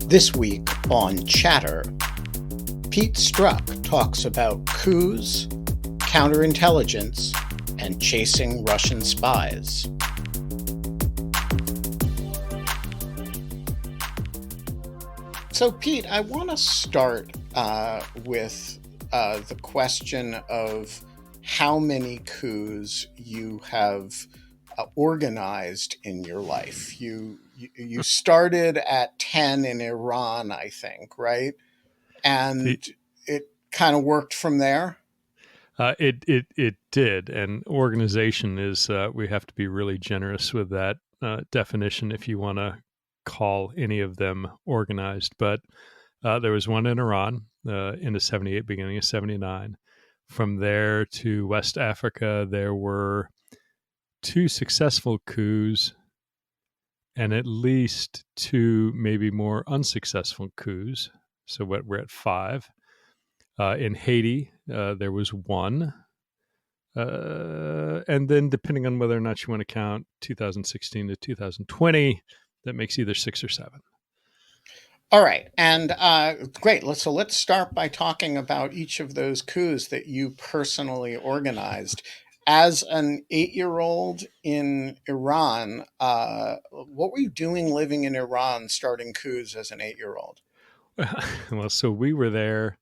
This week on Chatter, Pete Strzok talks about coups, counterintelligence, and chasing Russian spies. So, Pete, I want to start with the question of how many coups you have organized in your life. You started at 10 in Iran, I think, right? And it kind of worked from there. It did, and organization is we have to be really generous with that definition if you want to call any of them organized. But there was one in Iran in the 78, beginning of 79. From there to West Africa, there were 2 successful coups and at least 2 maybe more unsuccessful coups. So we're at 5. In Haiti, there was 1. And then depending on whether or not you want to count 2016 to 2020, that makes either 6 or 7. All right. And great. Let's start by talking about each of those coups that you personally organized. As an 8-year-old in Iran, what were you doing living in Iran starting coups as an 8-year-old? Well, so we were there.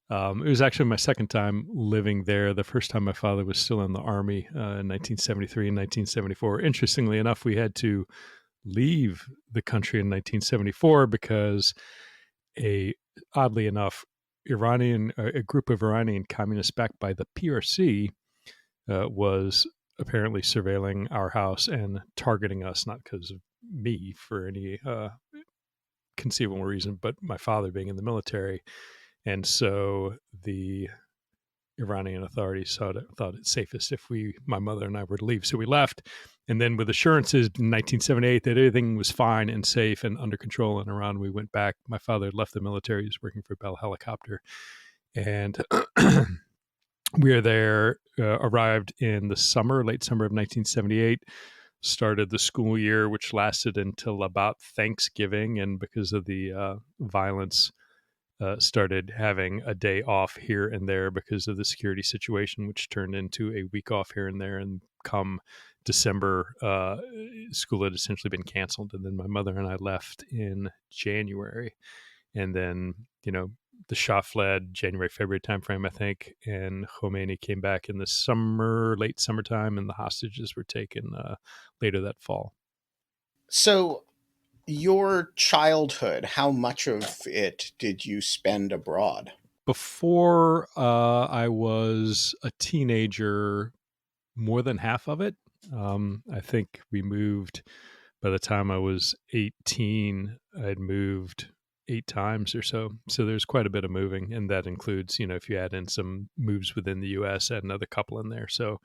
It was actually my second time living there. The first time my father was still in the Army in 1973 and 1974. Interestingly enough, we had to leave the country in 1974 because oddly enough, a group of Iranian communists backed by the PRC was apparently surveilling our house and targeting us, not because of me for any conceivable reason, but my father being in the military. And so the Iranian authorities thought it safest if my mother and I were to leave. So we left. And then with assurances in 1978 that everything was fine and safe and under control in Iran, we went back. My father had left the military. He was working for Bell Helicopter. And we were there, arrived in the late summer of 1978, started the school year, which lasted until about Thanksgiving. And because of the violence, started having a day off here and there because of the security situation, which turned into a week off here and there. And come December, school had essentially been canceled. And then my mother and I left in January. And then, the Shah fled January, February timeframe, I think. And Khomeini came back in the late summertime, and the hostages were taken later that fall. So, your childhood, how much of it did you spend abroad? Before I was a teenager, more than half of it. I think we moved, by the time I was 18, I'd moved 8 times or so. So there's quite a bit of moving, and that includes, if you add in some moves within the U.S., add another couple in there. So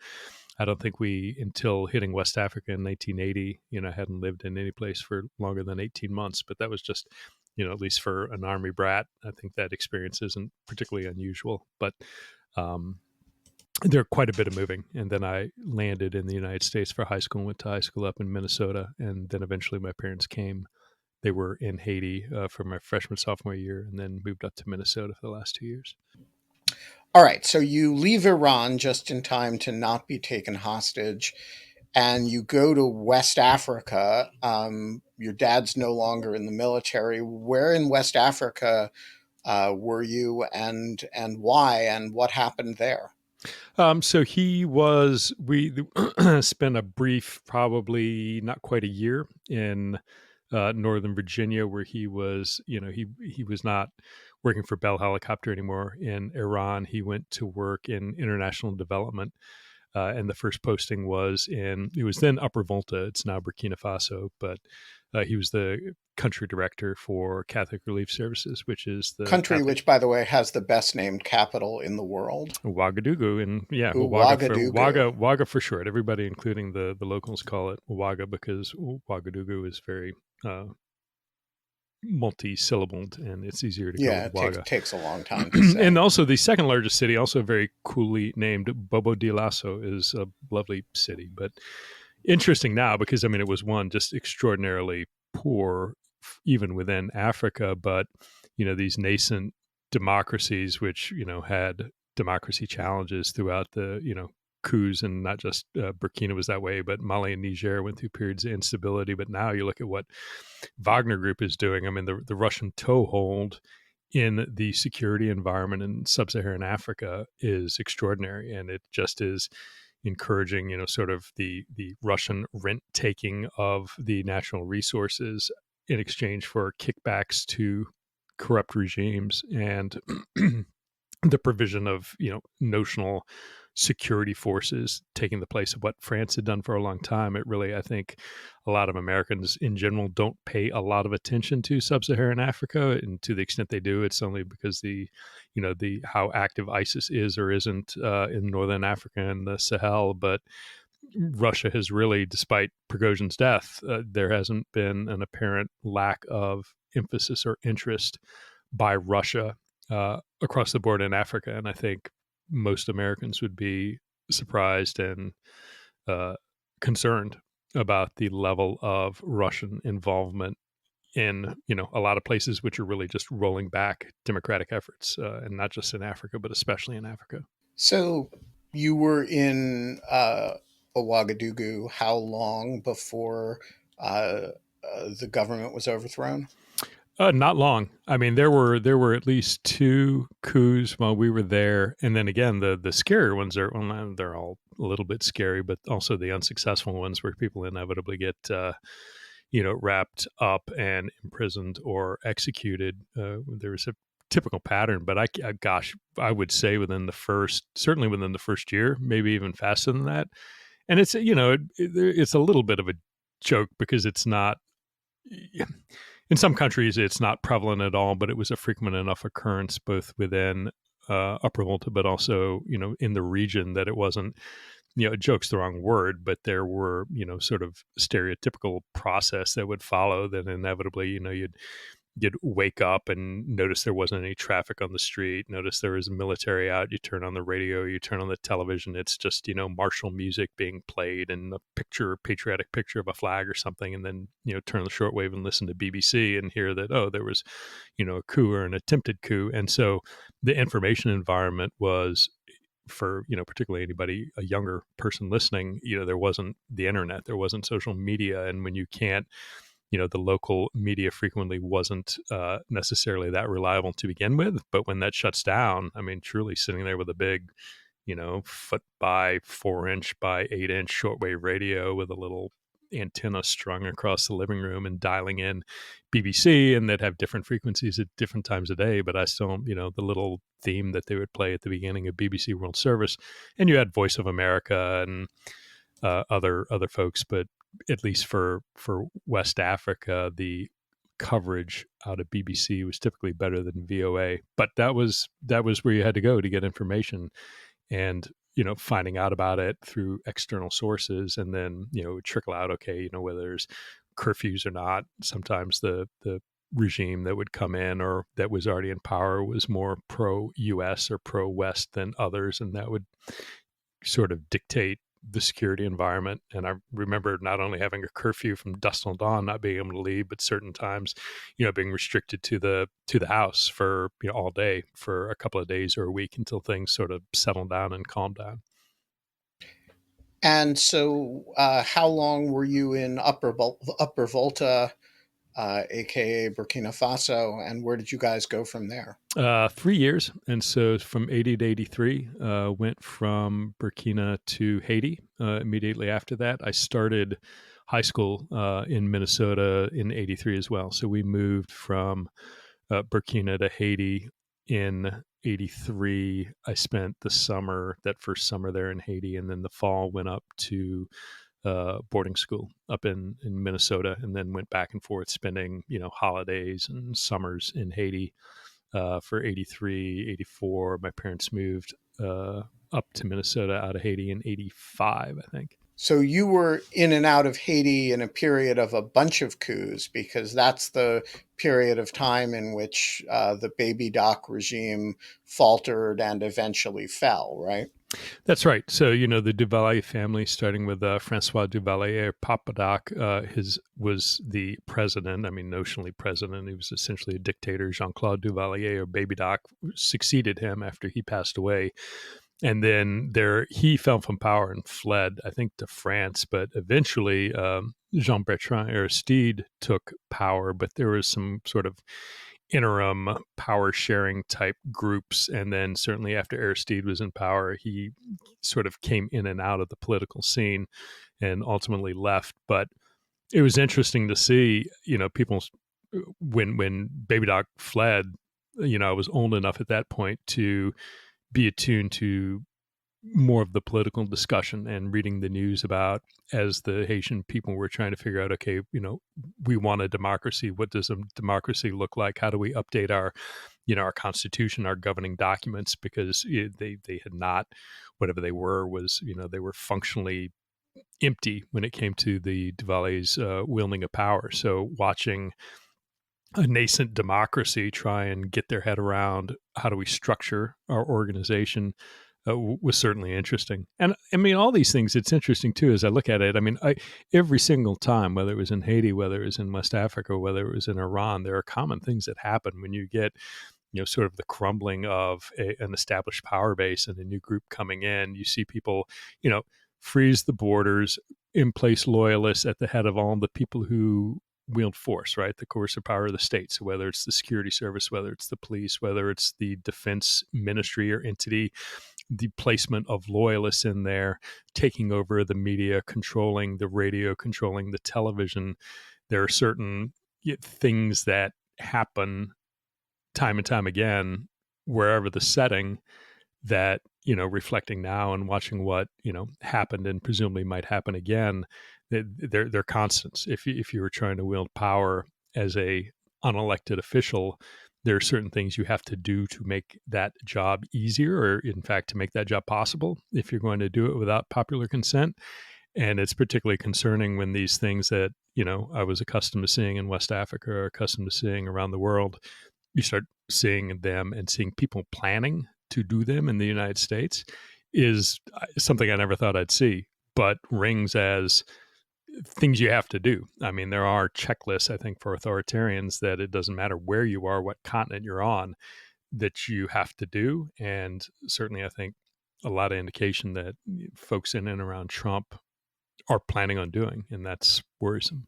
I don't think until hitting West Africa in 1980, hadn't lived in any place for longer than 18 months. But that was just, at least for an Army brat, I think that experience isn't particularly unusual. But there quite a bit of moving. And then I landed in the United States for high school, went to high school up in Minnesota. And then eventually my parents came. They were in Haiti for my freshman, sophomore year, and then moved up to Minnesota for the last 2 years. All right. So you leave Iran just in time to not be taken hostage, and you go to West Africa. Your dad's no longer in the military. Where in West Africa were you, and why, and what happened there? So we spent a brief, probably not quite a year in Northern Virginia, where he was, he was not working for Bell Helicopter anymore. In Iran, he went to work in international development. And the first posting it was then Upper Volta. It's now Burkina Faso, but he was the country director for Catholic Relief Services, which is the country, which, by the way, has the best named capital in the world. Ouagadougou. And Ouagadougou for short. Everybody, including the locals, call it Ouaga because Ouagadougou is very multi-syllabled, and it's easier to go with Ouaga. It takes a long time to say. And also the second largest city, also very coolly named Bobo Dioulasso, is a lovely city. But interesting now because, it was one just extraordinarily poor even within Africa, but these nascent democracies, which had democracy challenges throughout the coups, and not just Burkina was that way, but Mali and Niger went through periods of instability. But now you look at what Wagner Group is doing. I mean, the Russian toehold in the security environment in sub-Saharan Africa is extraordinary, and it just is encouraging, sort of the Russian rent taking of the natural resources in exchange for kickbacks to corrupt regimes, and the provision of notional security forces taking the place of what France had done for a long time. It really, I think, a lot of Americans in general don't pay a lot of attention to sub-Saharan Africa, and to the extent they do, it's only because the how active ISIS is or isn't in northern Africa and the Sahel. But Russia has really, despite Prigozhin's death, there hasn't been an apparent lack of emphasis or interest by Russia across the board in Africa. And I think most Americans would be surprised and concerned about the level of Russian involvement in a lot of places which are really just rolling back democratic efforts, and not just in Africa, but especially in Africa. So you were in Ouagadougou how long before the government was overthrown? Not long. I mean, there were at least two coups while we were there, and then again, the scarier ones are, well, they're all a little bit scary, but also the unsuccessful ones where people inevitably get wrapped up and imprisoned or executed. There was a typical pattern, but gosh, I would say certainly within the first year, maybe even faster than that. And it's it's a little bit of a joke because it's not. In some countries, it's not prevalent at all, but it was a frequent enough occurrence both within Upper Volta, but also, in the region, that it wasn't, joke's the wrong word, but there were, sort of stereotypical process that would follow that inevitably, you'd wake up and notice there wasn't any traffic on the street, notice there was military out, you turn on the radio, you turn on the television, it's just, martial music being played and a patriotic picture of a flag or something, and then, turn the shortwave and listen to BBC and hear that, oh, there was, a coup or an attempted coup. And so the information environment was, for particularly anybody, a younger person listening, there wasn't the internet, there wasn't social media, and when you can't, the local media frequently wasn't necessarily that reliable to begin with. But when that shuts down, I mean, truly sitting there with a big, foot by 4-inch by 8-inch shortwave radio with a little antenna strung across the living room and dialing in BBC, and that have different frequencies at different times of day. But I still, the little theme that they would play at the beginning of BBC World Service, and you had Voice of America and other folks, but at least for West Africa, the coverage out of BBC was typically better than VOA. But that was where you had to go to get information, and finding out about it through external sources, and then trickle out. Okay, whether there's curfews or not. Sometimes the regime that would come in or that was already in power was more pro-US or pro-West than others, and that would sort of dictate the security environment. And I remember not only having a curfew from dusk till dawn, not being able to leave, but certain times, being restricted to the house for all day for a couple of days or a week until things sort of settled down and calmed down. And so, how long were you in Upper Volta, aka Burkina Faso, and where did you guys go from there? 3 years. And so from 80 to 83, went from Burkina to Haiti. Immediately after that, I started high school in Minnesota in 83 as well. So we moved from Burkina to Haiti in 83. I spent that first summer there in Haiti, and then the fall went up to boarding school up in Minnesota, and then went back and forth spending, holidays and summers in Haiti. For 83, 84, my parents moved up to Minnesota out of Haiti in 85, I think. So you were in and out of Haiti in a period of a bunch of coups, because that's the period of time in which the baby doc regime faltered and eventually fell, right? That's right. So, the Duvalier family, starting with Francois Duvalier, Papadoc, his was the president. I mean, notionally president. He was essentially a dictator. Jean-Claude Duvalier, or Baby Doc, succeeded him after he passed away. And then he fell from power and fled, I think, to France. But eventually, Jean-Bertrand Aristide took power. But there was some sort of interim power sharing type groups. And then certainly after Aristide was in power, he sort of came in and out of the political scene and ultimately left. But it was interesting to see, people when Baby Doc fled, I was old enough at that point to be attuned to more of the political discussion and reading the news about, as the Haitian people were trying to figure out, okay, we want a democracy. What does a democracy look like? How do we update our constitution, our governing documents? Because they had not, whatever they were, was, they were functionally empty when it came to the Duvalier's wielding of power. So watching a nascent democracy try and get their head around how do we structure our organization was certainly interesting. And I mean, all these things, it's interesting too, as I look at it. I mean, every single time, whether it was in Haiti, whether it was in West Africa, whether it was in Iran, there are common things that happen when you get, sort of the crumbling of an established power base and a new group coming in. You see people, freeze the borders, in place loyalists at the head of all the people who wield force, right? The coercive power of the state. So whether it's the security service, whether it's the police, whether it's the defense ministry or entity, the placement of loyalists in there, taking over the media, controlling the radio, controlling the television. There are certain things that happen time and time again, wherever the setting, that, reflecting now and watching what, happened and presumably might happen again, they're constants. If you were trying to wield power as a unelected official, there are certain things you have to do to make that job easier, or in fact, to make that job possible if you're going to do it without popular consent. And it's particularly concerning when these things that, I was accustomed to seeing in West Africa or accustomed to seeing around the world, you start seeing them and seeing people planning to do them in the United States is something I never thought I'd see, but rings as things you have to do. I mean, there are checklists, I think, for authoritarians that it doesn't matter where you are, what continent you're on, that you have to do. And certainly, I think a lot of indication that folks in and around Trump are planning on doing, and that's worrisome.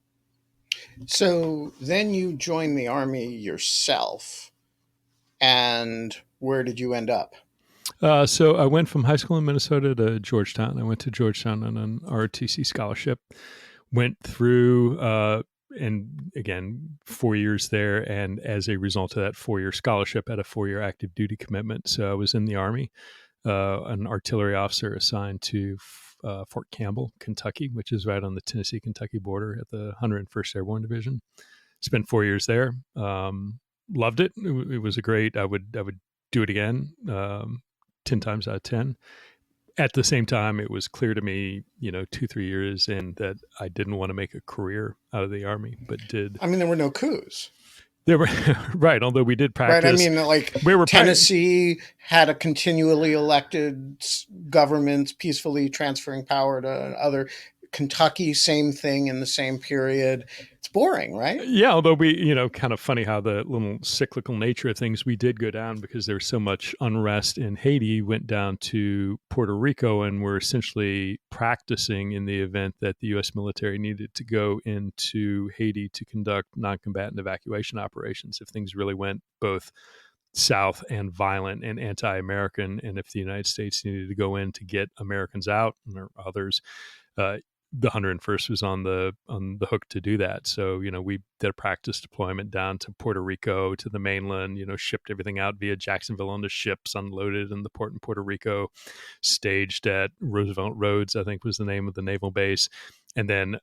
So then you joined the army yourself, and where did you end up? So I went from high school in Minnesota to Georgetown. I went to Georgetown on an ROTC scholarship, went through, and again, 4 years there. And as a result of that 4 year scholarship, had a 4 year active duty commitment. So I was in the Army, an artillery officer assigned to Fort Campbell, Kentucky, which is right on the Tennessee-Kentucky border at the 101st Airborne Division. Spent 4 years there. Loved it. It was a great. I would do it again, 10 times out of 10. At the same time, it was clear to me, 2-3 years in, that I didn't want to make a career out of the Army, but did. I mean, there were no coups. There were right, although we did practice. Right. I mean, like Tennessee had a continually elected government peacefully transferring power to other. Kentucky, same thing in the same period. It's boring, right? Yeah, although we, kind of funny how the little cyclical nature of things, we did go down because there was so much unrest in Haiti, went down to Puerto Rico, and were essentially practicing in the event that the U.S. military needed to go into Haiti to conduct non-combatant evacuation operations if things really went both south and violent and anti-American, and if the United States needed to go in to get Americans out or others. The 101st was on the hook to do that. So, we did a practice deployment down to Puerto Rico, to the mainland, shipped everything out via Jacksonville on the ships, unloaded in the port in Puerto Rico, staged at Roosevelt Roads, I think was the name of the naval base. And then,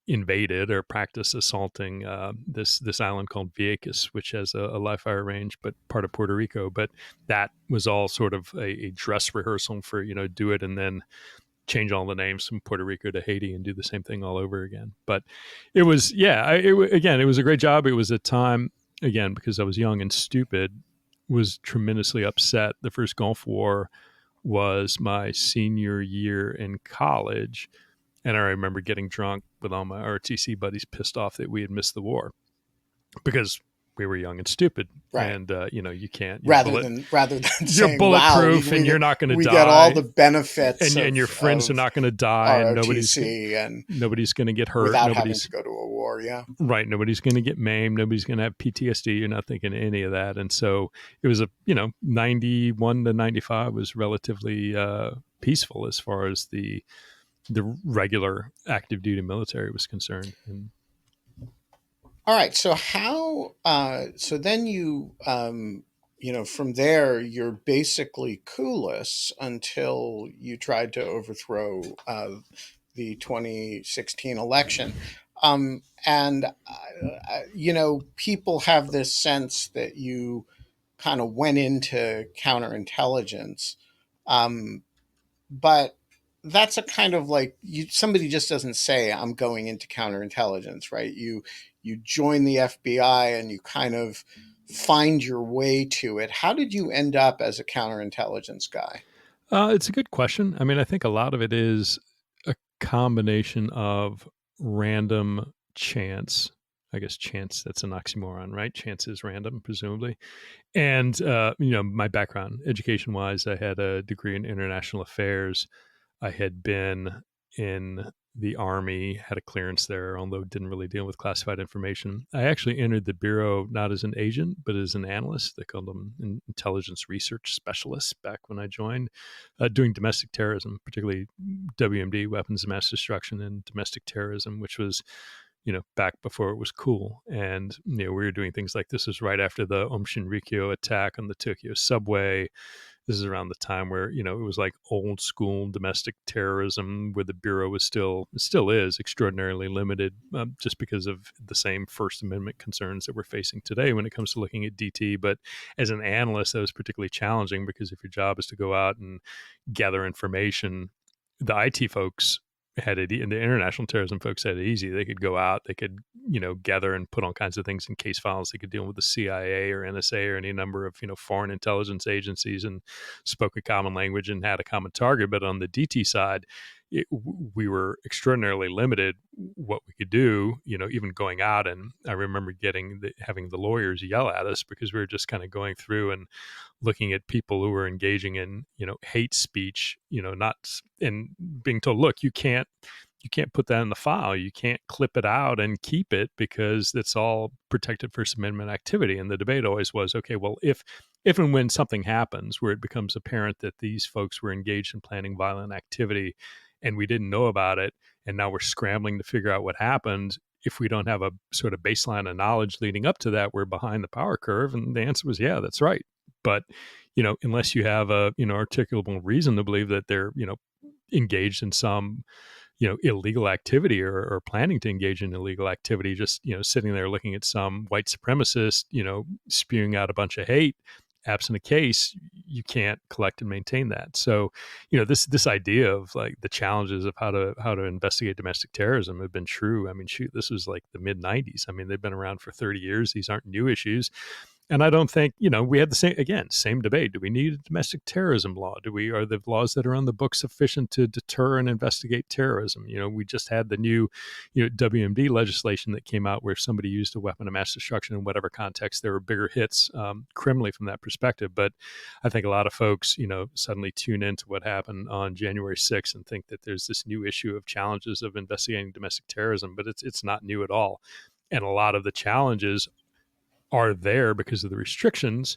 invaded or practiced assaulting this island called Vieques, which has a live fire range, but part of Puerto Rico. But that was all sort of a dress rehearsal for, do it and then change all the names from Puerto Rico to Haiti and do the same thing all over again. But it was, it was a great job. It was a time, again, because I was young and stupid, was tremendously upset. The first Gulf War, was my senior year in college. And I remember getting drunk with all my RTC buddies, pissed off that we had missed the war because we were young and stupid. Right. And, you can't, Rather than you're saying, "Wow, bulletproof and you're not going to we get all die. the benefits And your friends are of not going to die, and ROTC and nobody's going to get hurt. without having to go to a war." Yeah. Right. Nobody's going to get maimed. Nobody's going to have PTSD. You're not thinking any of that. And so it was 91 to 95 was relatively peaceful as far as the regular active duty military was concerned. And All right. So so then from there, you're basically clueless until you tried to overthrow the 2016 election. People have this sense that you kind of went into counterintelligence. Um, but that's a kind of like somebody just doesn't say I'm going into counterintelligence, right? You join the FBI and you kind of find your way to it. How did you end up as a counterintelligence guy? it's a good question. I mean, I think a lot of it is a combination of random chance. I guess chance, that's an oxymoron, right? Chance is random, presumably. And, my background, education wise, I had a degree in international affairs. I had been in the Army, had a clearance there, although didn't really deal with classified information. I actually entered the Bureau not as an agent, but as an analyst. They called them an intelligence research specialist back when I joined, doing domestic terrorism, particularly WMD, weapons of mass destruction, and domestic terrorism, which was back before it was cool. And, we were doing things like this was right after the Aum Shinrikyo attack on the Tokyo subway. This is around the time where, it was like old school domestic terrorism where the Bureau was still is extraordinarily limited just because of the same First Amendment concerns that we're facing today when it comes to looking at DT. But as an analyst, that was particularly challenging because if your job is to go out and gather information, the IT folks had it, and the international terrorism folks had it easy. They could go out, they could, gather and put all kinds of things in case files. They could deal with the CIA or NSA or any number of, foreign intelligence agencies and spoke a common language and had a common target. But on the DT side, we were extraordinarily limited what we could do, even going out. And I remember having the lawyers yell at us because we were just kind of going through and looking at people who were engaging in, hate speech, not and being told, look, you can't put that in the file. You can't clip it out and keep it because it's all protected First Amendment activity. And the debate always was, okay, well, if and when something happens where it becomes apparent that these folks were engaged in planning violent activity and we didn't know about it, and now we're scrambling to figure out what happened, if we don't have a sort of baseline of knowledge leading up to that, we're behind the power curve. And the answer was, yeah, that's right. But, unless you have a, articulable reason to believe that they're, engaged in some, illegal activity or planning to engage in illegal activity, just, sitting there looking at some white supremacist, spewing out a bunch of hate, absent a case, you can't collect and maintain that. So, this idea of like the challenges of how to investigate domestic terrorism have been true. I mean, shoot, this was like the mid 90s. I mean, they've been around for 30 years. These aren't new issues. And I don't think, we had the same debate. Do we need a domestic terrorism law? Are the laws that are on the books sufficient to deter and investigate terrorism? We just had the new, WMD legislation that came out where if somebody used a weapon of mass destruction in whatever context, there were bigger hits criminally from that perspective. But I think a lot of folks, suddenly tune into what happened on January 6th and think that there's this new issue of challenges of investigating domestic terrorism, but it's not new at all. And a lot of the challenges are there because of the restrictions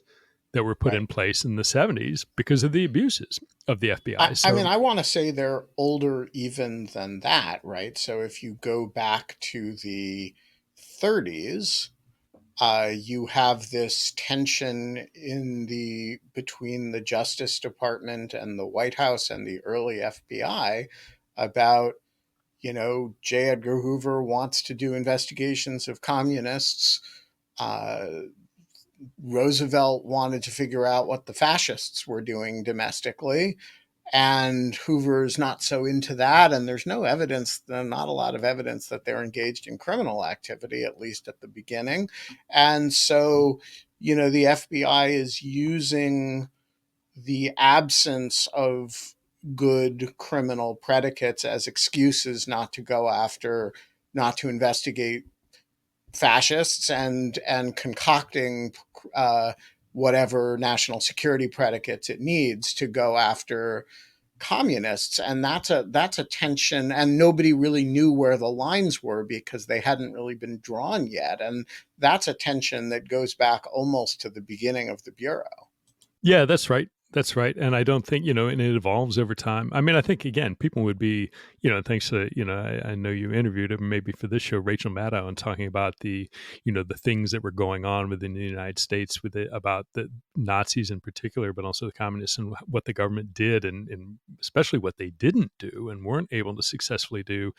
that were put Right. in place in the 70s because of the abuses of the FBI. I mean, I want to say they're older even than that, right? So if you go back to the 30s, you have this tension between the Justice Department and the White House and the early FBI about, J. Edgar Hoover wants to do investigations of communists. Uh, Roosevelt wanted to figure out what the fascists were doing domestically, and Hoover's not so into that. And there's not a lot of evidence that they're engaged in criminal activity, at least at the beginning. And so, the FBI is using the absence of good criminal predicates as excuses not to go after, not to investigate fascists, and concocting whatever national security predicates it needs to go after communists. And that's a tension, and nobody really knew where the lines were because they hadn't really been drawn yet. And that's a tension that goes back almost to the beginning of the bureau. Yeah, that's right. That's right. And I don't think, and it evolves over time. I mean, I think, again, people would be, thanks to, I know you interviewed him maybe for this show, Rachel Maddow, and talking about the things that were going on within the United States about the Nazis in particular, but also the communists, and what the government did, and especially what they didn't do and weren't able to successfully do,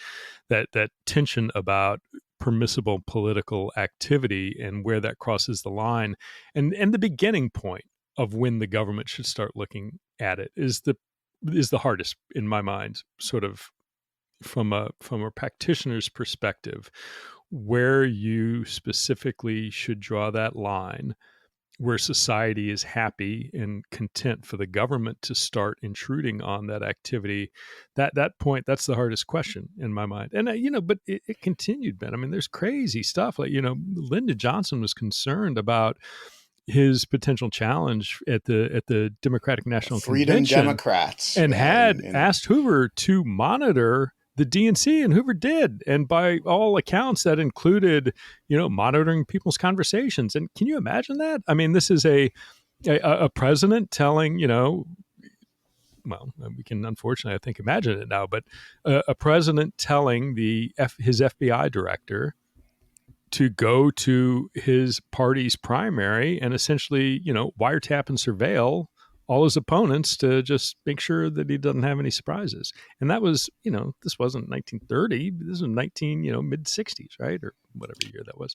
that tension about permissible political activity and where that crosses the line, and the beginning point of when the government should start looking at it is the hardest in my mind, sort of from a practitioner's perspective, where you specifically should draw that line, where society is happy and content for the government to start intruding on that activity. That point, that's the hardest question in my mind. And but it continued, Ben. I mean, there's crazy stuff like, Lyndon Johnson was concerned about his potential challenge at the Democratic National Freedom Convention, Democrats, and yeah, had asked Hoover to monitor the DNC, and Hoover did. And by all accounts, that included, monitoring people's conversations. And can you imagine that? I mean, this is a president telling, well, we can unfortunately, I think, imagine it now, but a president telling his FBI director to go to his party's primary and essentially, wiretap and surveil all his opponents to just make sure that he doesn't have any surprises. And that was, this wasn't 1930. This was mid 60s, right? Or whatever year that was,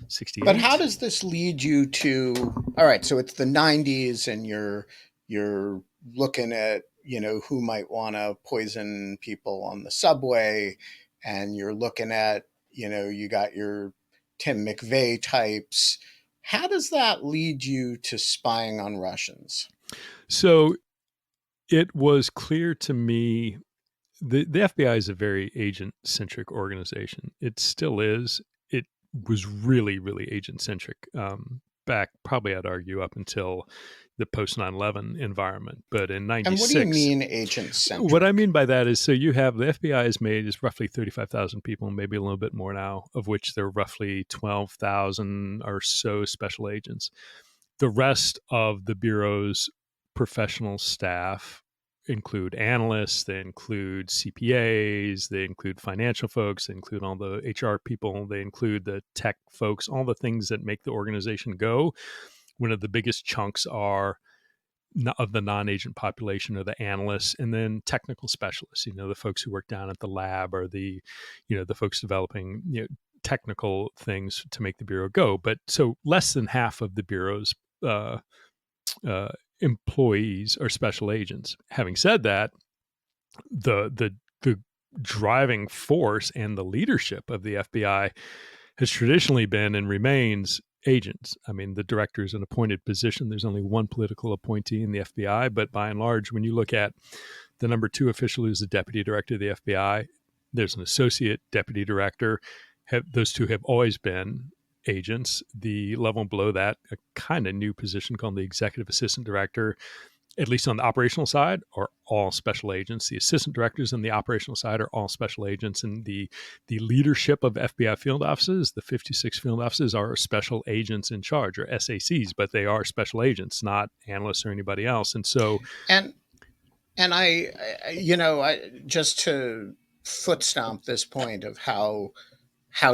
68. But how does this lead you to, all right, so it's the 90s, and you're looking at, who might want to poison people on the subway, and you're looking at, you got your Tim McVeigh types. How does that lead you to spying on Russians? So it was clear to me, the FBI is a very agent-centric organization. It still is. It was really, really agent-centric back, probably I'd argue, up until the post 9/11 environment. But in 96. And what do you mean agent-centric? What I mean by that is, so you have the FBI is roughly 35,000 people, maybe a little bit more now, of which there are roughly 12,000 or so special agents. The rest of the Bureau's professional staff include analysts, they include CPAs, they include financial folks, they include all the HR people, they include the tech folks, all the things that make the organization go. One of the biggest chunks of the non-agent population are the analysts, and then technical specialists, the folks who work down at the lab, or the folks developing, technical things to make the Bureau go. But so less than half of the Bureau's employees are special agents. Having said that, the driving force and the leadership of the FBI has traditionally been and remains agents. I mean, the director is an appointed position. There's only one political appointee in the FBI, but by and large, when you look at the number 2 official, who's the deputy director of the FBI, there's an associate deputy director. Those two have always been agents. The level below that, a kind of new position called the executive assistant director, at least on the operational side, are all special agents. The assistant directors on the operational side are all special agents. And the leadership of FBI field offices, the 56 field offices, are special agents in charge, or SACs, but they are special agents, not analysts or anybody else. And so... And I just to foot stomp this point of how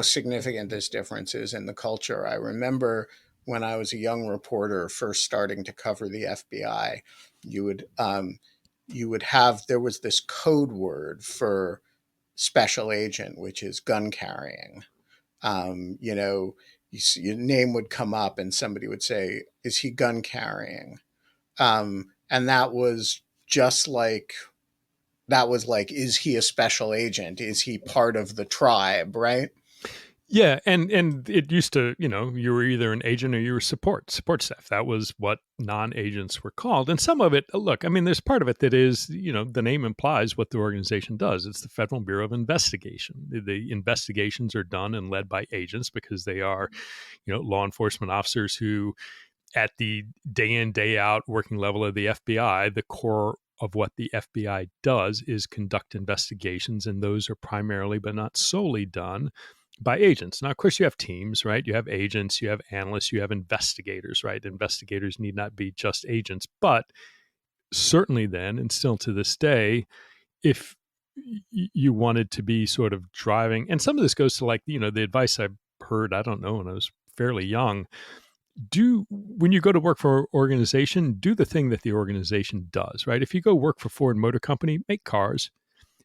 significant this difference is in the culture. I remember when I was a young reporter first starting to cover the FBI, you would have, there was this code word for special agent, which is gun carrying. Your name would come up and somebody would say, "Is he gun carrying?" And that was just like, is he a special agent? Is he part of the tribe, right? Yeah, and it used to, you were either an agent or you were support staff. That was what non-agents were called. And some of it, look, I mean, there's part of it that is, the name implies what the organization does. It's the Federal Bureau of Investigation. The investigations are done and led by agents because they are, law enforcement officers who, at the day in, day out working level of the FBI, the core of what the FBI does is conduct investigations, and those are primarily, but not solely, done by agents. Now, of course, you have teams, right? You have agents, you have analysts, you have investigators, right? Investigators need not be just agents, but certainly then, and still to this day, if you wanted to be sort of driving, and some of this goes to, like, the advice I've heard, I don't know, when I was fairly young, when you go to work for an organization, do the thing that the organization does, right? If you go work for Ford Motor Company, make cars.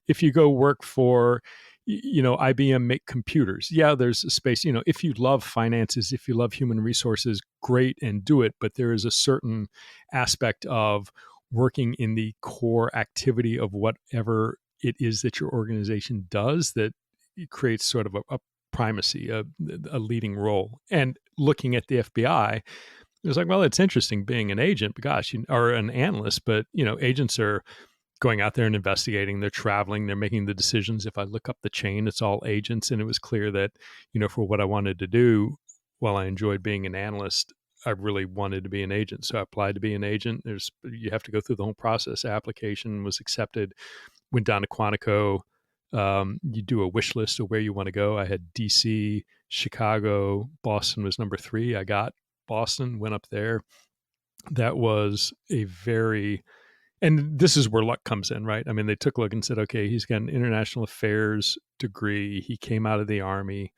If you go work for, IBM, make computers. Yeah, there's a space, if you love finances, if you love human resources, great, and do it. But there is a certain aspect of working in the core activity of whatever it is that your organization does that creates sort of a primacy, a leading role. And looking at the FBI, it was like, well, it's interesting being an agent, but gosh, or an analyst, but agents are going out there and investigating. They're traveling. They're making the decisions. If I look up the chain, it's all agents. And it was clear that, for what I wanted to do, while I enjoyed being an analyst, I really wanted to be an agent. So I applied to be an agent. You have to go through the whole process. Application was accepted. Went down to Quantico. You do a wish list of where you want to go. I had DC, Chicago, Boston was number 3. I got Boston, went up there. That was and this is where luck comes in, right? I mean, they took a look and said, okay, he's got an international affairs degree. He came out of the Army.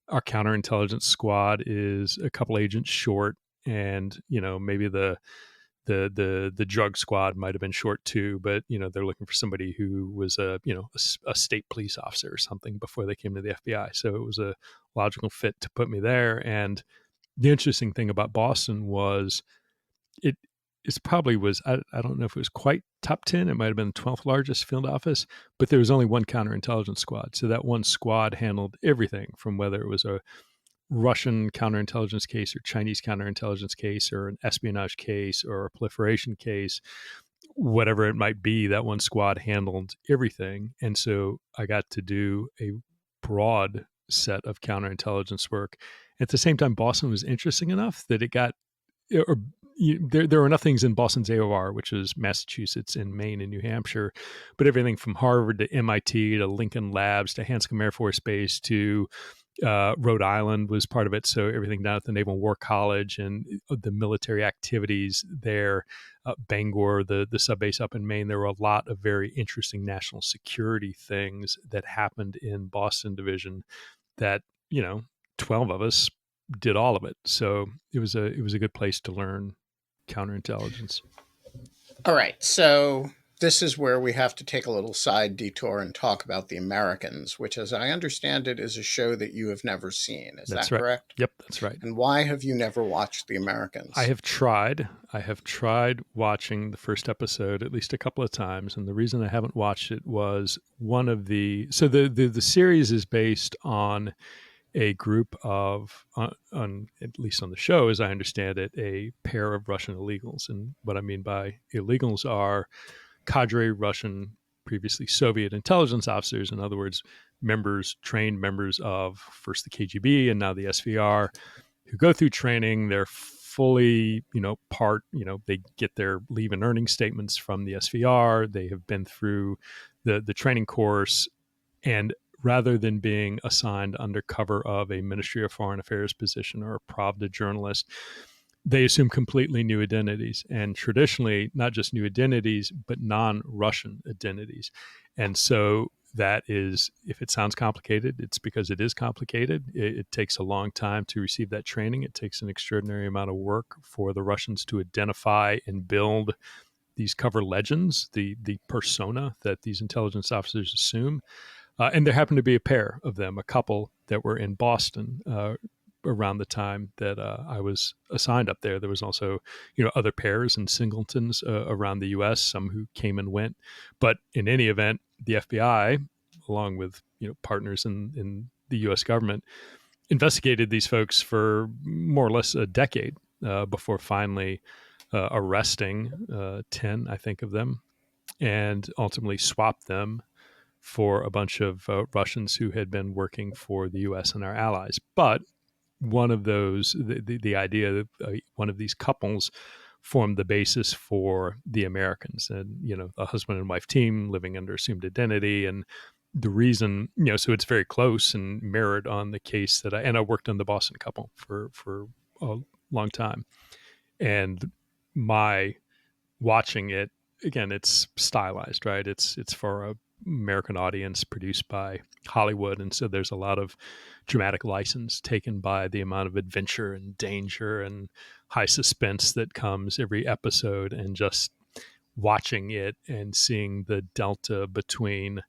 Our counterintelligence squad is a couple agents short, and maybe the drug squad might have been short too, but they're looking for somebody who was a state police officer or something before they came to the FBI. So it was a logical fit to put me there. And the interesting thing about Boston was it probably was, I don't know if it was quite top 10. It might have been the 12th largest field office, but there was only one counterintelligence squad. So that one squad handled everything from whether it was a Russian counterintelligence case or Chinese counterintelligence case or an espionage case or a proliferation case, whatever it might be. That one squad handled everything. And so I got to do a broad set of counterintelligence work. At the same time, Boston was interesting enough that it got, or there were enough things in Boston's AOR, which is Massachusetts and Maine and New Hampshire, but everything from Harvard to MIT to Lincoln Labs to Hanscom Air Force Base to Rhode Island was part of it. So everything down at the Naval War College and the military activities there, Bangor, the subbase up in Maine. There were a lot of very interesting national security things that happened in Boston Division that, 12 of us did all of it. So it was a good place to learn counterintelligence. All right. So this is where we have to take a little side detour and talk about The Americans, which, as I understand it, is a show that you have never seen. Is That's that right. correct? Yep, that's right. And why have you never watched The Americans? I have tried watching the first episode at least a couple of times, and the reason I haven't watched it was the series is based on a group of, on at least on the show, as I understand it, a pair of Russian illegals. And what I mean by illegals are cadre Russian, previously Soviet intelligence officers. In other words, trained members of first the KGB and now the SVR, who go through training. They're fully, they get their leave and earning statements from the SVR. They have been through the training course, and rather than being assigned under cover of a Ministry of Foreign Affairs position or a Pravda journalist, they assume completely new identities, and traditionally not just new identities, but non-Russian identities. And so that is, if it sounds complicated, it's because it is complicated. It takes a long time to receive that training. It takes an extraordinary amount of work for the Russians to identify and build these cover legends, the persona that these intelligence officers assume. And there happened to be a pair of them, a couple that were in Boston around the time that I was assigned up there. There was also, other pairs and singletons around the U.S., some who came and went. But in any event, the FBI, along with partners in the U.S. government, investigated these folks for more or less a decade before finally arresting 10, I think, of them, and ultimately swapped them for a bunch of Russians who had been working for the U.S. and our allies. But one of those, the idea that one of these couples formed the basis for the Americans, and a husband and wife team living under assumed identity. And the reason, so it's very close and mirrored on the case that I worked on the Boston couple for a long time. And my watching it again, it's stylized, right? It's for a American audience, produced by Hollywood, and so there's a lot of dramatic license taken by the amount of adventure and danger and high suspense that comes every episode. And just watching it and seeing the delta between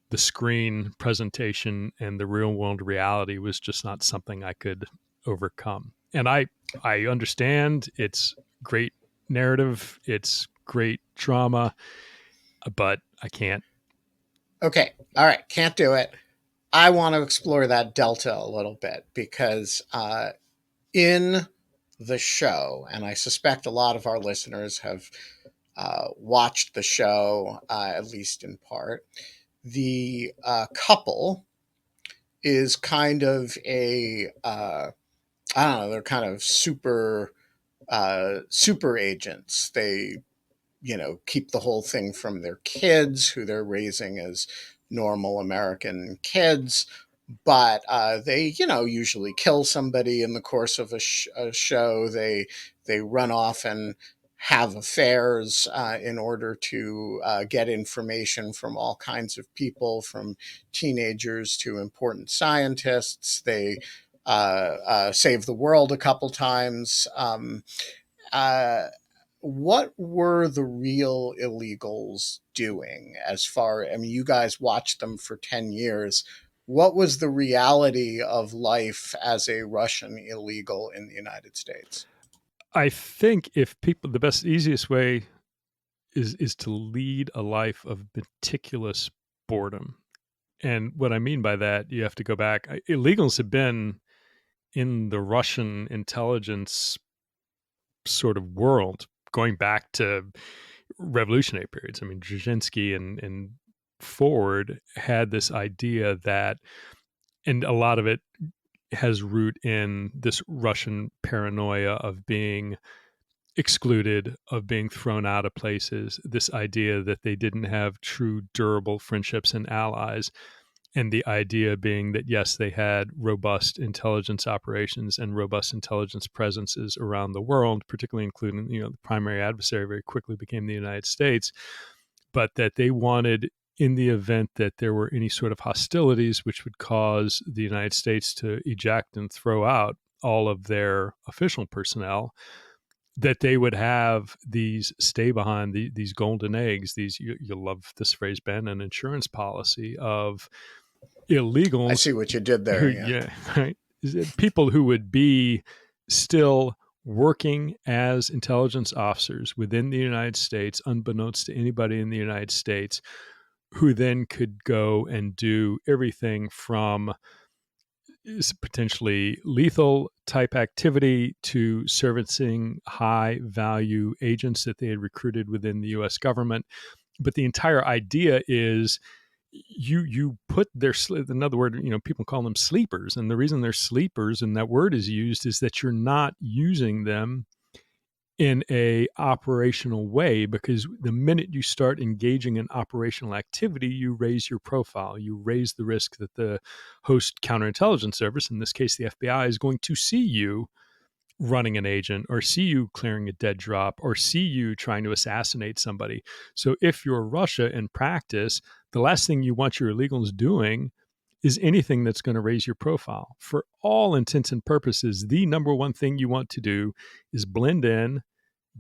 the screen presentation and the real world reality was just not something I could overcome. And I understand it's great narrative, it's great drama, but I can't. Okay. All right. Can't do it. I want to explore that delta a little bit because in the show, and I suspect a lot of our listeners have watched the show, at least in part, the couple is kind of I don't know, they're kind of super agents. They keep the whole thing from their kids, who they're raising as normal American kids. But they, usually kill somebody in the course of a show. They run off and have affairs in order to get information from all kinds of people, from teenagers to important scientists. They save the world a couple times. Uh, what were the real illegals doing? As far, I mean, you guys watched them for 10 years. What was the reality of life as a Russian illegal in the United States? I think if people, the best, easiest way is to lead a life of meticulous boredom. And what I mean by that, you have to go back. Illegals have been in the Russian intelligence sort of world going back to revolutionary periods. I mean, Brzezinski and Ford had this idea that, and a lot of it has root in this Russian paranoia of being excluded, of being thrown out of places, this idea that they didn't have true durable friendships and allies. And the idea being that, yes, they had robust intelligence operations and robust intelligence presences around the world, particularly including, the primary adversary very quickly became the United States, but that they wanted, in the event that there were any sort of hostilities, which would cause the United States to eject and throw out all of their official personnel, that they would have these stay behind, these golden eggs, these, you love this phrase, Ben, an insurance policy of I illegals see what you did who, there. Yeah. yeah, right, people who would be still working as intelligence officers within the United States, unbeknownst to anybody in the United States, who then could go and do everything from potentially lethal type activity to servicing high value agents that they had recruited within the US government. But the entire idea is you put their, another word, people call them sleepers, and the reason they're sleepers and that word is used is that you're not using them in a operational way, because the minute you start engaging in operational activity, you raise your profile, you raise the risk that the host counterintelligence service, in this case the FBI, is going to see you running an agent, or see you clearing a dead drop, or see you trying to assassinate somebody. So if you're Russia in practice, the last thing you want your illegals doing is anything that's going to raise your profile. For all intents and purposes, the number one thing you want to do is blend in,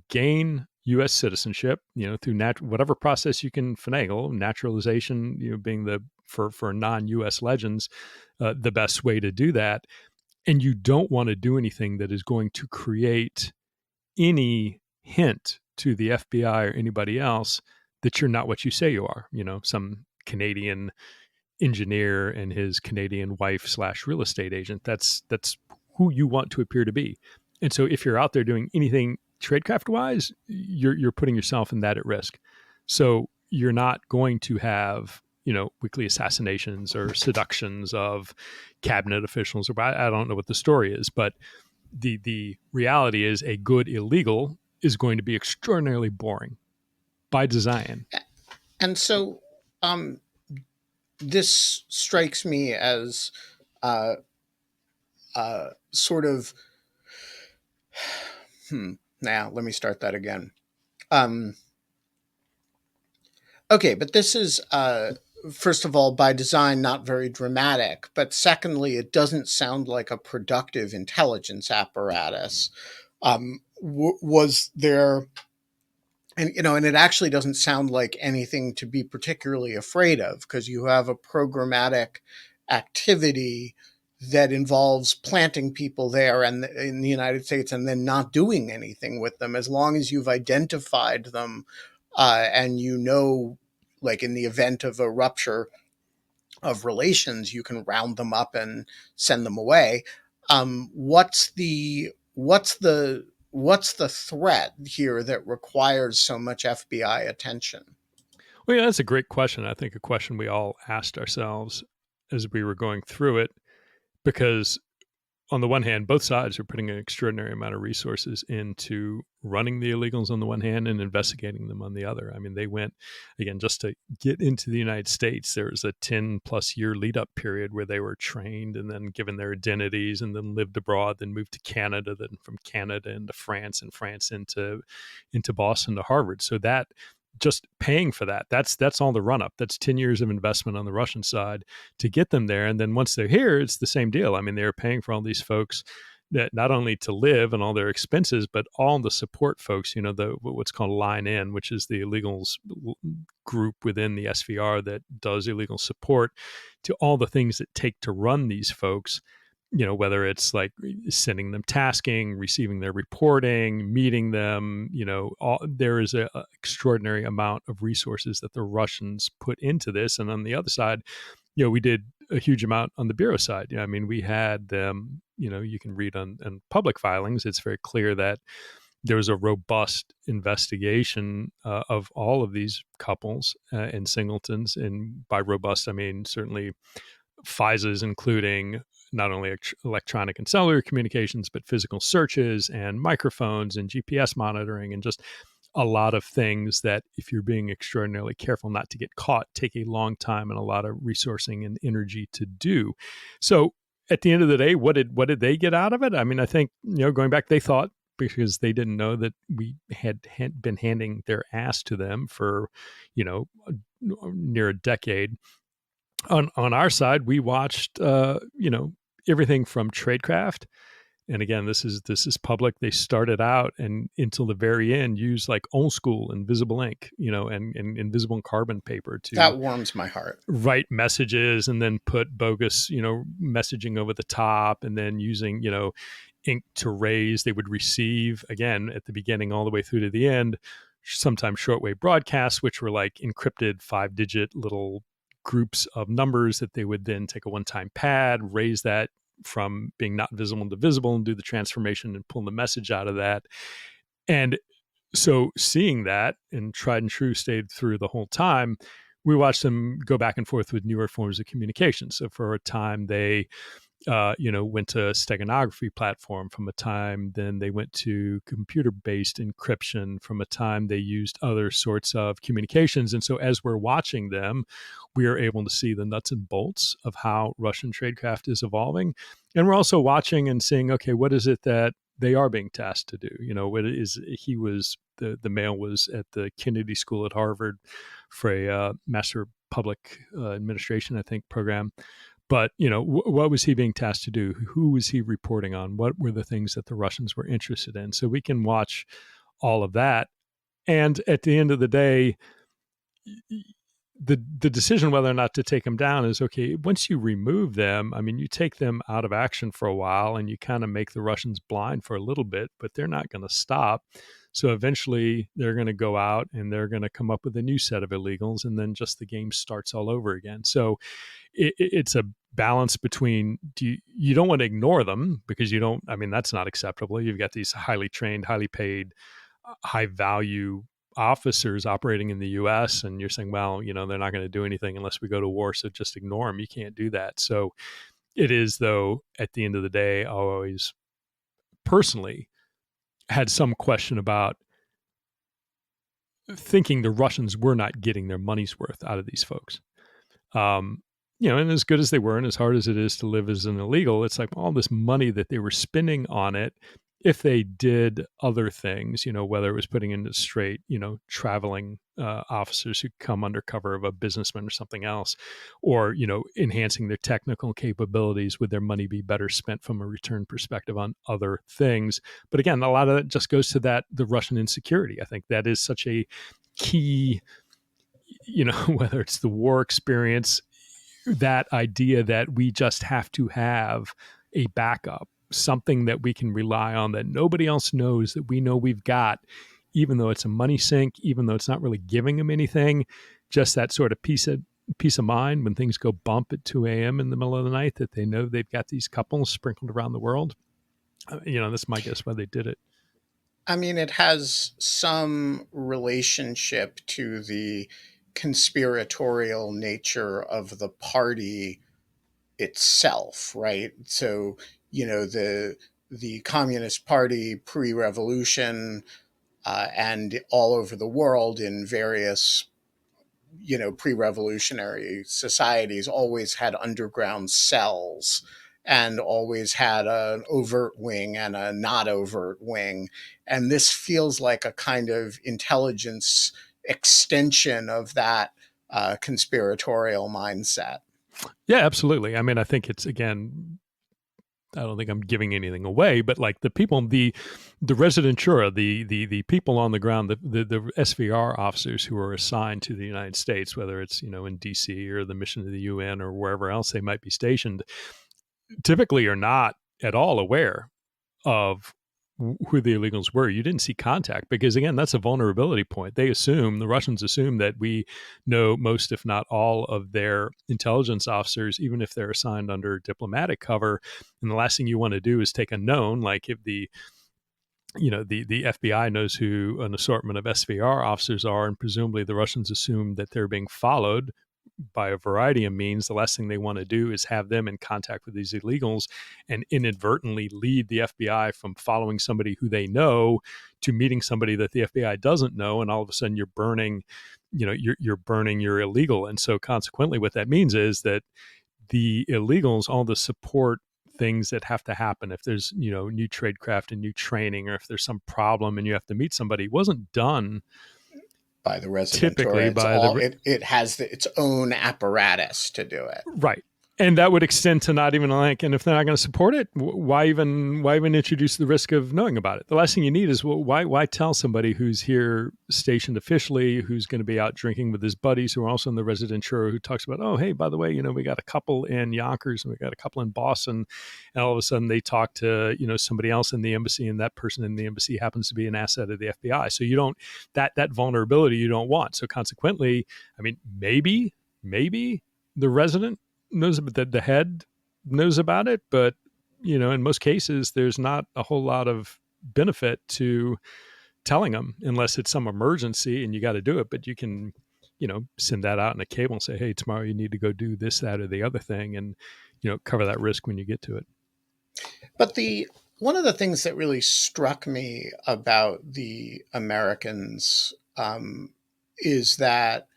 gain U.S. citizenship, through whatever process you can finagle, naturalization, being the, for non-U.S. legends, the best way to do that. And you don't want to do anything that is going to create any hint to the FBI or anybody else that you're not what you say you are. Some Canadian engineer and his Canadian wife / real estate agent. That's who you want to appear to be. And so if you're out there doing anything tradecraft wise, you're putting yourself in that at risk. So you're not going to have, weekly assassinations or seductions of cabinet officials, or I don't know what the story is, but the reality is a good illegal is going to be extraordinarily boring by design. And so um, this strikes me as uh, sort of, now let me start that again. Um, okay, but this is, first of all, by design, not very dramatic. But secondly, it doesn't sound like a productive intelligence apparatus. Was there, and it actually doesn't sound like anything to be particularly afraid of, because you have a programmatic activity that involves planting people there and in the United States and then not doing anything with them, as long as you've identified them, and like in the event of a rupture of relations, you can round them up and send them away. What's the threat here that requires so much FBI attention? Well, yeah, that's a great question. I think a question we all asked ourselves as we were going through it, because on the one hand, both sides are putting an extraordinary amount of resources into running the illegals on the one hand and investigating them on the other. I mean, they went, again, just to get into the United States, there was a 10+ year lead up period where they were trained and then given their identities and then lived abroad, then moved to Canada, then from Canada into France, and France into Boston to Harvard. So that, just paying for that's all the run up. That's 10 years of investment on the Russian side to get them there. And then once they're here, it's the same deal. I mean, they're paying for all these folks that not only to live and all their expenses, but all the support folks, the what's called Line In, which is the illegals group within the SVR that does illegal support to all the things that take to run these folks. Whether it's like sending them tasking, receiving their reporting, meeting them, there is a extraordinary amount of resources that the Russians put into this. And on the other side, we did a huge amount on the bureau side. I mean, we had them, you can read on public filings. It's very clear that there was a robust investigation of all of these couples and singletons. And by robust, I mean, certainly FISAs, including not only electronic and cellular communications, but physical searches and microphones and GPS monitoring, and just a lot of things that, if you're being extraordinarily careful not to get caught, take a long time and a lot of resourcing and energy to do. So at the end of the day, what did they get out of it? I mean, I think, going back, they thought, because they didn't know that we had been handing their ass to them for, near a decade. On our side, we watched, everything from tradecraft. And again, this is public. They started out and until the very end used like old school invisible ink, and invisible carbon paper to That warms my heart. write messages and then put bogus, messaging over the top, and then using, ink to raise. They would receive, again, at the beginning all the way through to the end, sometimes shortwave broadcasts, which were like encrypted 5-digit little groups of numbers that they would then take a one-time pad, raise that from being not visible to visible, and do the transformation and pull the message out of that. And so seeing that, and tried and true stayed through the whole time, we watched them go back and forth with newer forms of communication. So for a time, they went to a steganography platform. From a time, then they went to computer-based encryption. From a time, they used other sorts of communications. And so as we're watching them, we are able to see the nuts and bolts of how Russian tradecraft is evolving. And we're also watching and seeing, okay, what is it that they are being tasked to do? What is the male was at the Kennedy School at Harvard for a Master of Public Administration, I think, program. But, what was he being tasked to do? Who was he reporting on? What were the things that the Russians were interested in? So we can watch all of that. And at the end of the day, the decision whether or not to take them down is okay. Once you remove them, I mean, you take them out of action for a while and you kind of make the Russians blind for a little bit, but they're not going to stop. So eventually they're going to go out and they're going to come up with a new set of illegals, and then just the game starts all over again. So it's a balance between you don't want to ignore them because you don't, I mean, that's not acceptable. You've got these highly trained, highly paid, high value officers operating in the US, and you're saying, well, they're not going to do anything unless we go to war, so just ignore them. You can't do that. So it is, though, at the end of the day, I always personally had some question about thinking the Russians were not getting their money's worth out of these folks. And as good as they were and as hard as it is to live as an illegal, it's like all this money that they were spending on it, if they did other things, whether it was putting into straight, traveling officers who come under cover of a businessman or something else, or, enhancing their technical capabilities, would their money be better spent from a return perspective on other things? But again, a lot of that just goes to the Russian insecurity. I think that is such a key, whether it's the war experience, that idea that we just have to have a backup, something that we can rely on that nobody else knows, that we know we've got, even though it's a money sink, even though it's not really giving them anything, just that sort of peace of mind when things go bump at 2 a.m. in the middle of the night, that they know they've got these couples sprinkled around the world. That's my guess why they did it. I mean, it has some relationship to the conspiratorial nature of the party itself, right? So, the Communist Party pre-revolution, and all over the world in various, pre-revolutionary societies, always had underground cells and always had an overt wing and a not overt wing. And this feels like a kind of intelligence extension of that conspiratorial mindset. Yeah, absolutely. I mean, I think it's, again, I don't think I'm giving anything away, but like the people, the residentura, the people on the ground, the SVR officers who are assigned to the United States, whether it's in DC or the mission of the UN or wherever else they might be stationed, typically are not at all aware of who the illegals were. You didn't see contact because, again, that's a vulnerability point. The Russians assume that we know most, if not all, of their intelligence officers, even if they're assigned under diplomatic cover. And the last thing you want to do is take a known, like if the FBI knows who an assortment of SVR officers are, and presumably the Russians assume that they're being followed by a variety of means. The last thing they want to do is have them in contact with these illegals and inadvertently lead the FBI from following somebody who they know to meeting somebody that the FBI doesn't know, and all of a sudden you're burning your illegal. And so consequently what that means is that the illegals, all the support things that have to happen, if there's new tradecraft and new training, or if there's some problem and you have to meet somebody, wasn't done by the resident, typically by it has its own apparatus to do it, right? And that would extend to not even like, and if they're not going to support it, why even introduce the risk of knowing about it? The last thing you need is, why tell somebody who's here stationed officially, who's going to be out drinking with his buddies who are also in the residentura, who talks about, oh, hey, by the way, we got a couple in Yonkers and we got a couple in Boston, and all of a sudden they talk to somebody else in the embassy, and that person in the embassy happens to be an asset of the FBI. So you don't, that vulnerability you don't want. So consequently, I mean, maybe the resident knows, that the head knows about it, but in most cases there's not a whole lot of benefit to telling them unless it's some emergency and you got to do it. But you can send that out in a cable and say, hey, tomorrow you need to go do this, that, or the other thing, and cover that risk when you get to it. But one of the things that really struck me about the Americans, is that,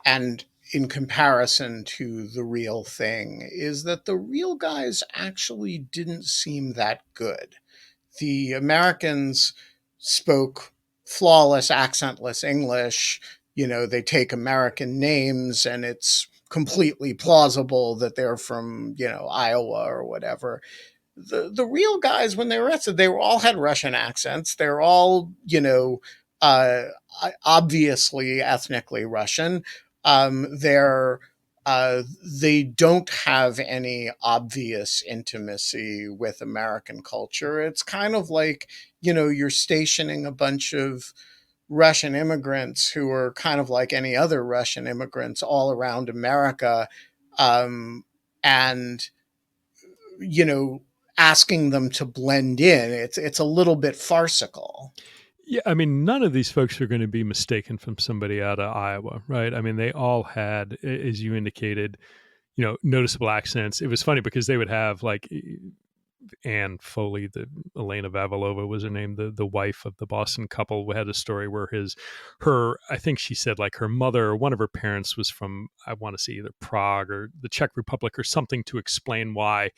and in comparison to the real thing, is that the real guys actually didn't seem that good. The Americans spoke flawless, accentless English. They take American names and it's completely plausible that they're from, Iowa or whatever. The real guys, when they were arrested, they were all had Russian accents. They're all, uh, obviously ethnically Russian. they're they don't have any obvious intimacy with American culture. It's kind of like, you're stationing a bunch of Russian immigrants who are kind of like any other Russian immigrants all around America, um, and you know, asking them to blend in. It's a little bit farcical. Yeah, I mean, none of these folks are going to be mistaken from somebody out of Iowa, right? I mean, they all had, as you indicated, noticeable accents. It was funny because they would have like Anne Foley, the Elena Vavilova was her name, the wife of the Boston couple, had a story where I think she said like her mother or one of her parents was from, I want to say either Prague or the Czech Republic or something, to explain why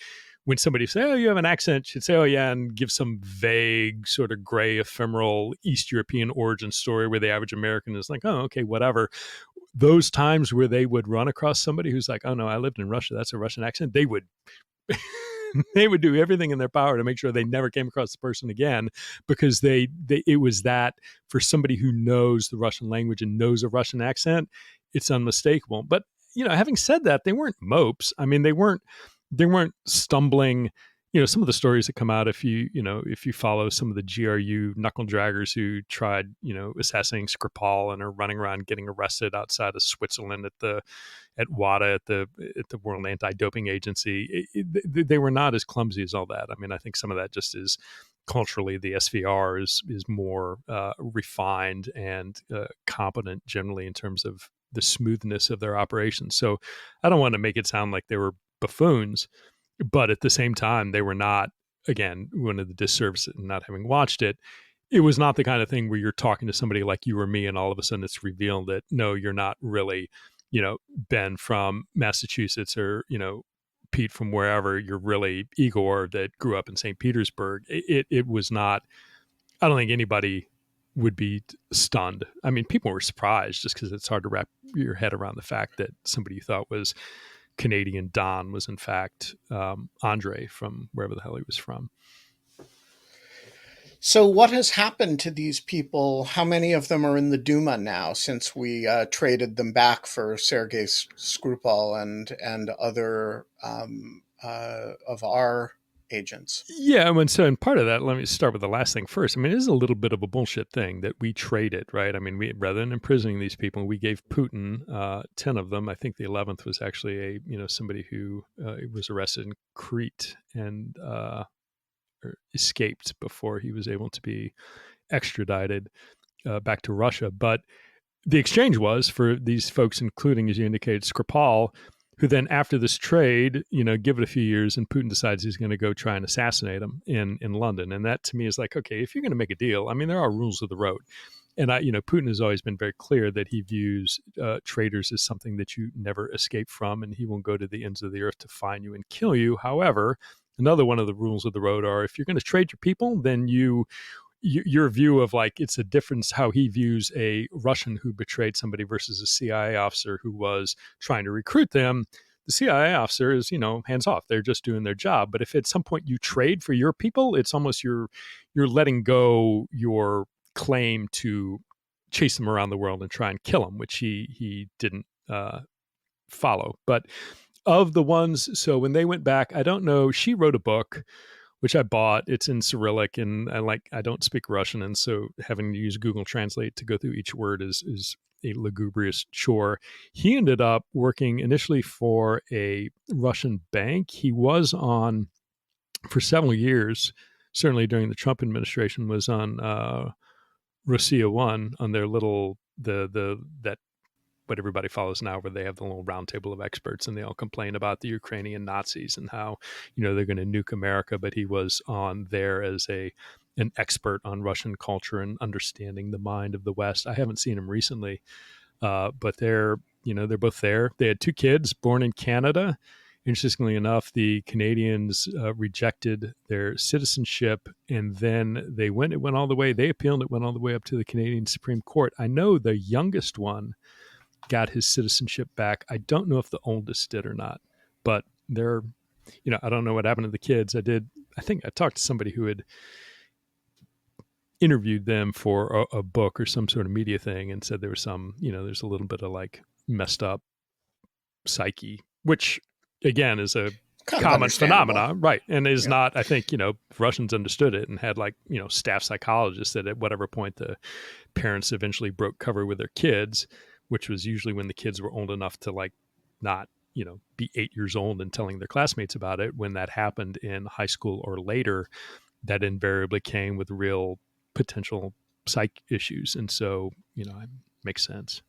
when somebody say, "Oh, you have an accent," she'd say, "Oh, yeah," and give some vague, sort of gray, ephemeral East European origin story where the average American is like, "Oh, okay, whatever." Those times where they would run across somebody who's like, "Oh no, I lived in Russia. That's a Russian accent," they would they would do everything in their power to make sure they never came across the person again, because it was that, for somebody who knows the Russian language and knows a Russian accent, it's unmistakable. But having said that, they weren't mopes. I mean, they weren't stumbling. Some of the stories that come out, if you follow some of the GRU knuckle draggers who tried, assassinating Skripal and are running around getting arrested outside of Switzerland at WADA, at the World Anti-Doping Agency, they were not as clumsy as all that. I mean, I think some of that just is culturally, the SVR is more refined and competent generally in terms of the smoothness of their operations. So I don't want to make it sound like they were buffoons, but at the same time, they were not, again, one of the disservices in not having watched it. It was not the kind of thing where you're talking to somebody like you or me, and all of a sudden it's revealed that, no, you're not really, Ben from Massachusetts, or, Pete from wherever. You're really Igor that grew up in St. Petersburg. It was not, I don't think anybody would be stunned. I mean, people were surprised just because it's hard to wrap your head around the fact that somebody you thought was Canadian Don was in fact Andre from wherever the hell he was from. So, what has happened to these people? How many of them are in the Duma now, since we traded them back for Sergei Skripal and other of our agents? Yeah, and part of that, let me start with the last thing first. I mean, it is a little bit of a bullshit thing that we traded, right? I mean, rather than imprisoning these people, we gave Putin 10 of them. I think the 11th was actually somebody who was arrested in Crete and escaped before he was able to be extradited back to Russia. But the exchange was for these folks, including, as you indicated, Skripal, who then, after this trade, give it a few years, and Putin decides he's going to go try and assassinate him in London. And that, to me, is like, okay, if you're going to make a deal, I mean, there are rules of the road. And Putin has always been very clear that he views traitors as something that you never escape from, and he will go to the ends of the earth to find you and kill you. However, another one of the rules of the road are, if you're going to trade your people, then your view of, like, it's a difference how he views a Russian who betrayed somebody versus a CIA officer who was trying to recruit them. The CIA officer is, hands off. They're just doing their job. But if at some point you trade for your people, it's almost you're letting go your claim to chase them around the world and try and kill them, which he didn't follow. But of the ones, so when they went back, I don't know, she wrote a book which I bought. It's in Cyrillic, and I don't speak Russian, and so having to use Google Translate to go through each word is a lugubrious chore. He ended up working initially for a Russian bank. He was on, for several years, certainly during the Trump administration, was on Russia One, on their little that what everybody follows now, where they have the little round table of experts and they all complain about the Ukrainian Nazis and how, they're going to nuke America. But he was on there as an expert on Russian culture and understanding the mind of the West. I haven't seen him recently, but they're both there. They had two kids born in Canada. Interestingly enough, the Canadians rejected their citizenship, and then it went all the way. They appealed, it went all the way up to the Canadian Supreme Court. I know the youngest one got his citizenship back. I don't know if the oldest did or not, but they're, I don't know what happened to the kids. I think I talked to somebody who had interviewed them for a book or some sort of media thing, and said there was some, there's a little bit of like messed up psyche, which again is a Kind of common understandable. phenomena, right? And is Yeah. not, I think, Russians understood it and had like, staff psychologists that at whatever point the parents eventually broke cover with their kids, which was usually when the kids were old enough to like not, be 8 years old and telling their classmates about it. When that happened in high school or later, that invariably came with real potential psych issues. And so, it makes sense.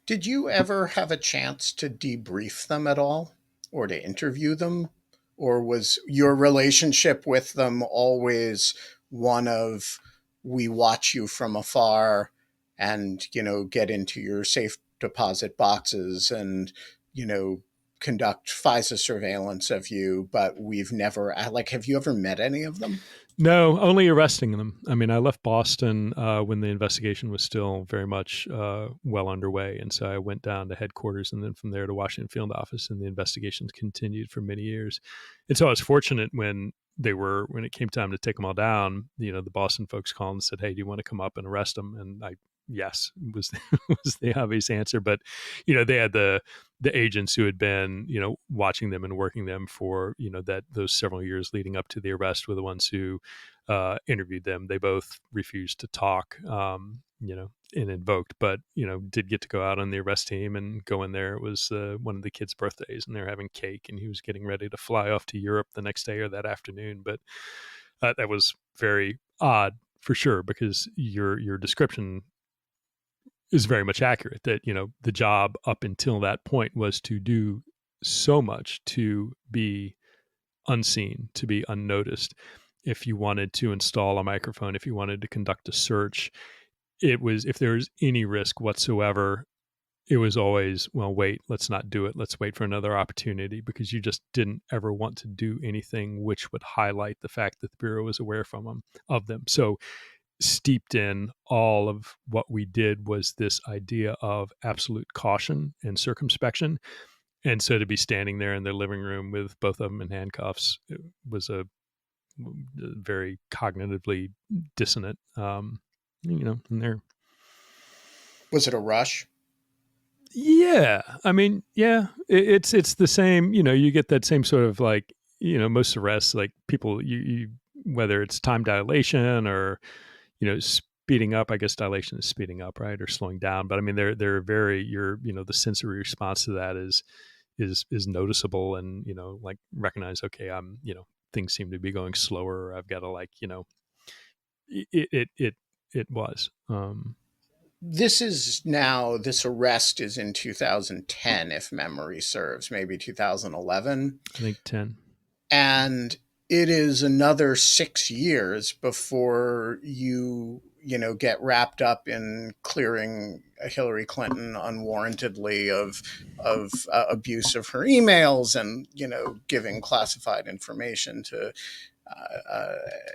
Did you ever have a chance to debrief them at all or to interview them? Or was your relationship with them always one of we watch you from afar and, get into your safe deposit boxes and, you know, conduct FISA surveillance of you, but we've never, like, have you ever met any of them? No, only arresting them. I mean, I left Boston when the investigation was still very much well underway. And so I went down to headquarters and then from there to Washington field office, and the investigations continued for many years. And so I was fortunate when when it came time to take them all down, the Boston folks called and said, "Hey, do you want to come up and arrest them?" And yes, was, was the obvious answer. But, they had the agents who had been, watching them and working them for, those several years leading up to the arrest were the ones who interviewed them. They both refused to talk, and invoked, but, did get to go out on the arrest team and go in there. It was one of the kids' birthdays and they're having cake and he was getting ready to fly off to Europe the next day or that afternoon. But that was very odd for sure, because your description is very much accurate, that the job up until that point was to do so much, to be unseen, to be unnoticed. If you wanted to install a microphone, if you wanted to conduct a search, it was, if there was any risk whatsoever, it was always, well, wait, let's not do it, let's wait for another opportunity, because you just didn't ever want to do anything which would highlight the fact that the Bureau was aware of them. So steeped in all of what we did was this idea of absolute caution and circumspection. And so to be standing there in their living room with both of them in handcuffs, it was a very cognitively dissonant, and they're, Was it a rush? yeah, I mean, yeah, it's the same, you get that same sort of like, most arrests, like people, you whether it's time dilation or, speeding up. I guess dilation is speeding up, right, or slowing down. But I mean, they're very, the sensory response to that is noticeable, and like recognize, okay, I'm, things seem to be going slower. I've got to like, it was. This arrest is in 2010, if memory serves, maybe 2011. I think 10. And it is another 6 years before get wrapped up in clearing Hillary Clinton unwarrantedly of abuse of her emails and giving classified information to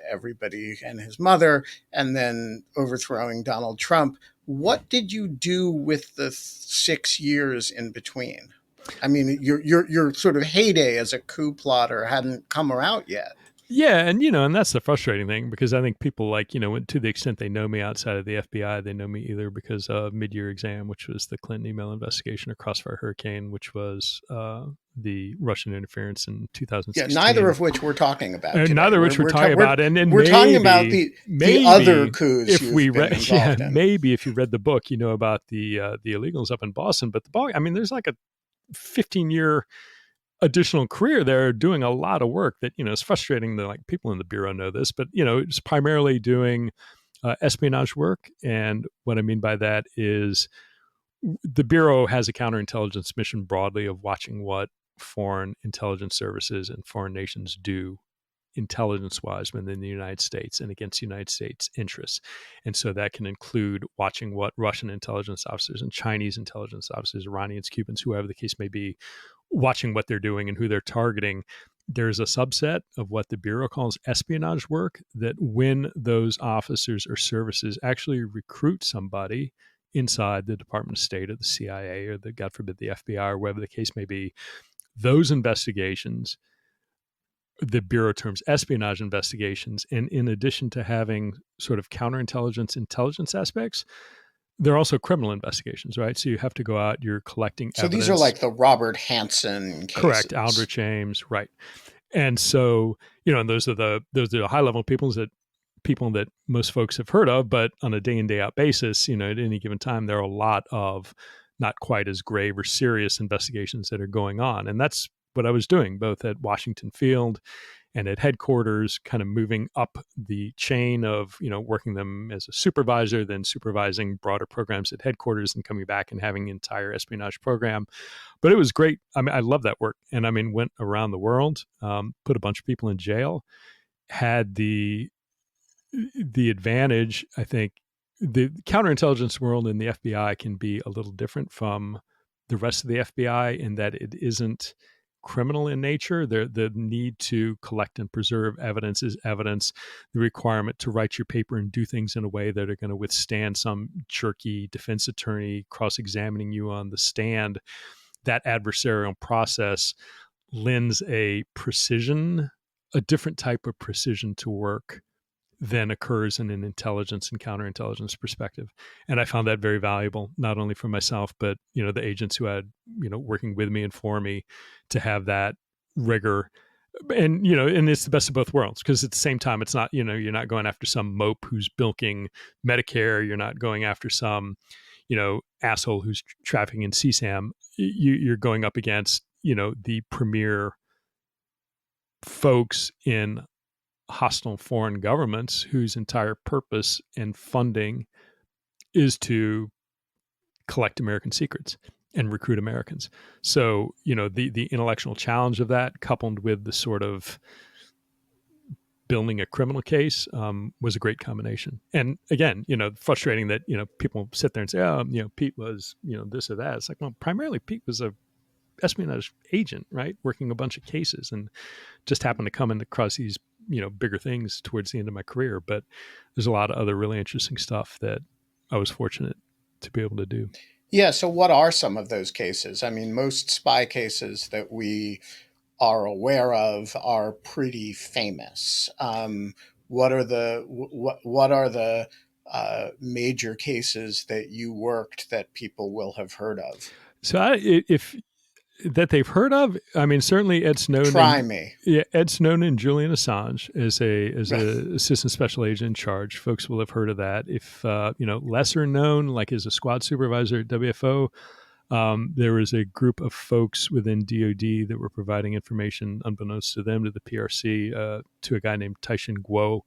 everybody and his mother, and then overthrowing Donald Trump. What did you do with the 6 years in between? I mean, your sort of heyday as a coup plotter hadn't come out yet. Yeah, and that's the frustrating thing, because I think people like, to the extent they know me outside of the FBI, they know me either because of Mid-Year Exam, which was the Clinton email investigation, or Crossfire Hurricane, which was the Russian interference in Yeah, 2016. neither of which we're talking about And today. neither of which we're talking about, and we're maybe, talking about the other coups if you've we been read, involved in. maybe if you read the book, about the illegals up in Boston. But I mean, there's like a 15-year additional career there doing a lot of work that, is frustrating. That like people in the Bureau know this, but, it's primarily doing espionage work. And what I mean by that is the Bureau has a counterintelligence mission broadly of watching what foreign intelligence services and foreign nations do intelligence-wise within the United States and against United States interests. And so that can include watching what Russian intelligence officers and Chinese intelligence officers, Iranians, Cubans, whoever the case may be, watching what they're doing and who they're targeting. There's a subset of what the Bureau calls espionage work, that when those officers or services actually recruit somebody inside the Department of State or the CIA or the, God forbid, the FBI or whatever the case may be, those investigations, the Bureau terms espionage investigations. And in addition to having sort of counterintelligence intelligence aspects, they're also criminal investigations, right? So you have to go out, you're collecting So these are evidence. like the Robert Hansen Correct. cases. Aldrich Ames, right. And so, and those are the high level people that most folks have heard of, but on a day in, day out basis, at any given time, there are a lot of not quite as grave or serious investigations that are going on. And that's what I was doing, both at Washington Field and at headquarters, kind of moving up the chain of, working them as a supervisor, then supervising broader programs at headquarters and coming back and having an entire espionage program. But it was great. I mean, I love that work. And I mean, went around the world, put a bunch of people in jail, had the advantage, I think, the counterintelligence world in the FBI can be a little different from the rest of the FBI in that it isn't criminal in nature. The need to collect and preserve evidence is evidence. The requirement to write your paper and do things in a way that are going to withstand some jerky defense attorney cross-examining you on the stand, that adversarial process lends a precision, a different type of precision to work than occurs in an intelligence and counterintelligence perspective. And I found that very valuable, not only for myself, but, the agents who had, working with me and for me to have that rigor. And, and it's the best of both worlds, because at the same time, it's not, you're not going after some mope who's bilking Medicare. You're not going after some, asshole who's trafficking in CSAM. You're going up against, the premier folks in hostile foreign governments whose entire purpose and funding is to collect American secrets and recruit Americans. So, the intellectual challenge of that, coupled with the sort of building a criminal case, was a great combination. And again, frustrating that, people sit there and say, oh, Pete was, this or that. It's like, well, primarily Pete was a espionage agent, right? Working a bunch of cases, and just happened to come across these, bigger things towards the end of my career. But there's a lot of other really interesting stuff that I was fortunate to be able to do. Yeah, so what are some of those cases? I mean, most spy cases that we are aware of are pretty famous. What are the major cases that you worked that people will have heard of? So if that they've heard of, I mean, certainly Ed Try Snowden. me. Yeah, Ed Snowden and Julian Assange as a assistant special agent in charge. Folks will have heard of that. If lesser known, like as a squad supervisor at WFO, there was a group of folks within DoD that were providing information, unbeknownst to them, to the PRC, to a guy named Taishin Guo,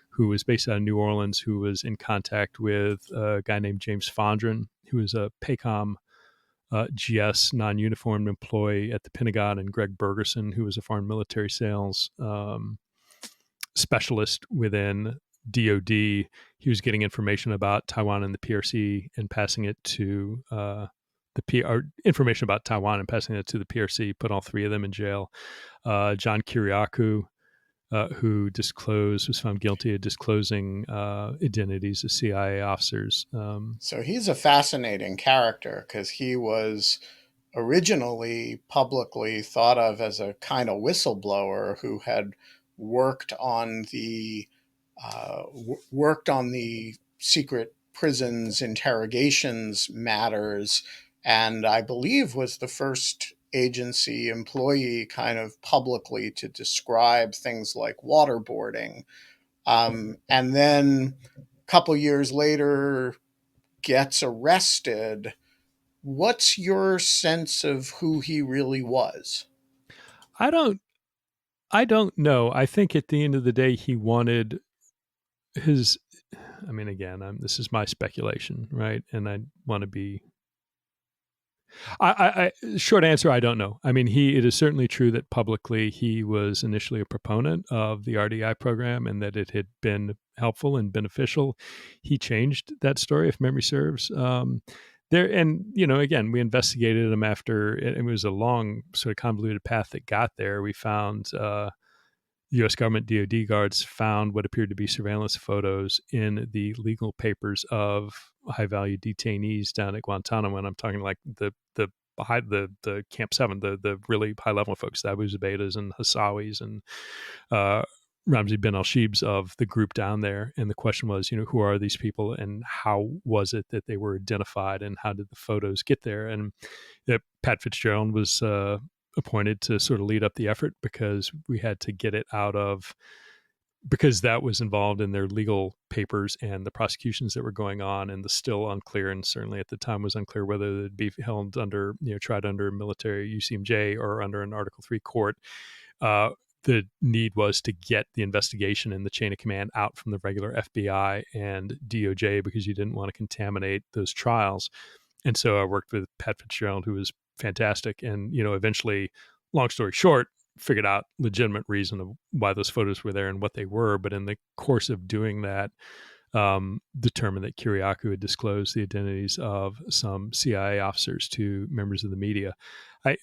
who was based out of New Orleans, who was in contact with a guy named James Fondren, who was a PACOM GS non-uniformed employee at the Pentagon, and Greg Bergerson, who was a foreign military sales specialist within DoD. He was getting information about Taiwan and the PRC and passing it to information about Taiwan and passing it to the PRC. Put all three of them in jail. John Kiriakou, who was found guilty of disclosing identities of CIA officers. So he's a fascinating character because he was originally publicly thought of as a kind of whistleblower who had worked on the secret prisons interrogations matters, and I believe was the first agency employee kind of publicly to describe things like waterboarding. And then a couple years later gets arrested. What's your sense of who he really was? I don't I don't know. I think at the end of the day, he wanted his. I mean, again, this is my speculation, right? And I want to be. Short answer, I don't know. I mean, it is certainly true that publicly he was initially a proponent of the RDI program and that it had been helpful and beneficial. He changed that story, if memory serves. Again, we investigated him after it was a long, sort of convoluted path that got there. We found U.S. government DoD guards found what appeared to be surveillance photos in the legal papers of high-value detainees down at Guantanamo. And I'm talking like the Camp 7, the really high-level folks, the Abu Zubaidas and Hassawis and Ramzi Ben Al-Shibs of the group down there. And the question was, who are these people and how was it that they were identified and how did the photos get there? And Pat Fitzgerald was appointed to sort of lead up the effort because we had to get it out of, because that was involved in their legal papers and the prosecutions that were going on, and the still unclear, and certainly at the time was unclear whether they'd be held under, tried under military UCMJ or under an Article 3 court. The need was to get the investigation and the chain of command out from the regular FBI and DOJ because you didn't want to contaminate those trials. And so I worked with Pat Fitzgerald, who was fantastic. And, eventually, long story short, figured out legitimate reason of why those photos were there and what they were. But in the course of doing that, determined that Kiriakou had disclosed the identities of some CIA officers to members of the media.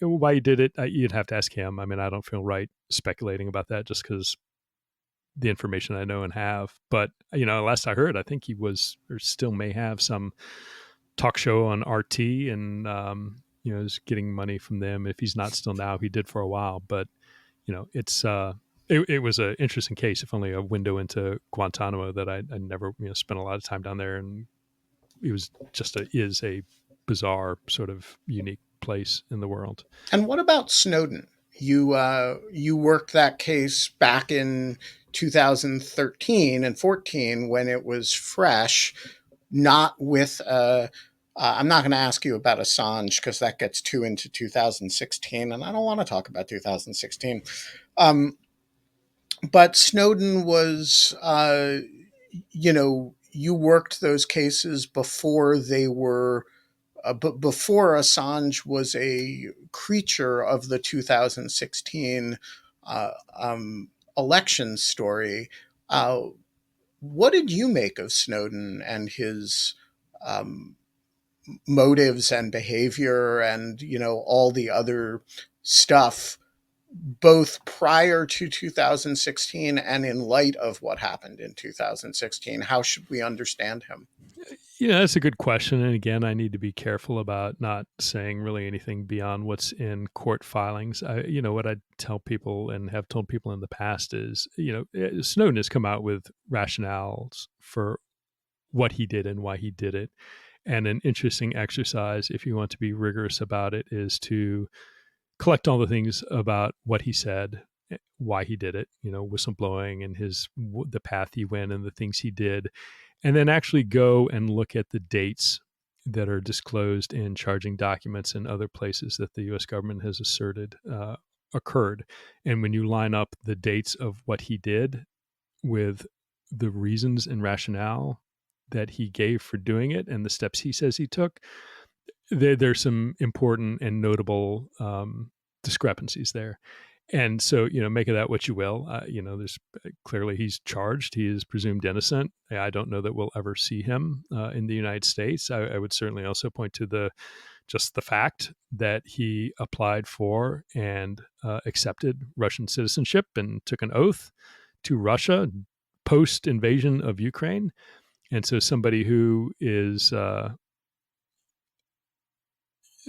Why he did it, you'd have to ask him. I mean, I don't feel right speculating about that just because the information I know and have. But, last I heard, I think he was or still may have some talk show on RT and, is getting money from them. If he's not still now, he did for a while. But, it's it was an interesting case, if only a window into Guantanamo that I never spent a lot of time down there. And it was is a bizarre sort of unique place in the world. And what about Snowden? You worked that case back in 2013 and 14 when it was fresh, not with I'm not going to ask you about Assange because that gets too into 2016, and I don't want to talk about 2016. But Snowden was, you worked those cases before they were, before Assange was a creature of the 2016 election story. What did you make of Snowden and his motives and behavior and, all the other stuff, both prior to 2016 and in light of what happened in 2016? How should we understand him? That's a good question. And again, I need to be careful about not saying really anything beyond what's in court filings. What I tell people and have told people in the past is, Snowden has come out with rationales for what he did and why he did it. And an interesting exercise, if you want to be rigorous about it, is to collect all the things about what he said, why he did it, whistleblowing and the path he went and the things he did, and then actually go and look at the dates that are disclosed in charging documents and other places that the U.S. government has asserted occurred. And when you line up the dates of what he did with the reasons and rationale that he gave for doing it and the steps he says he took, there's some important and notable discrepancies there. And so, make of that what you will. There's clearly he's charged. He is presumed innocent. I don't know that we'll ever see him in the United States. I would certainly also point to the fact that he applied for and accepted Russian citizenship and took an oath to Russia post invasion of Ukraine. And so somebody who is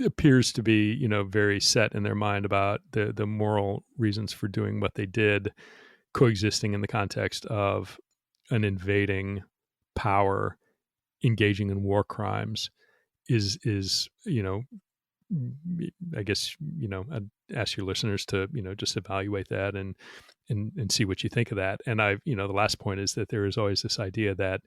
appears to be, very set in their mind about the moral reasons for doing what they did, coexisting in the context of an invading power engaging in war crimes is I guess, I'd ask your listeners to, just evaluate that and see what you think of that. And the last point is that there is always this idea that,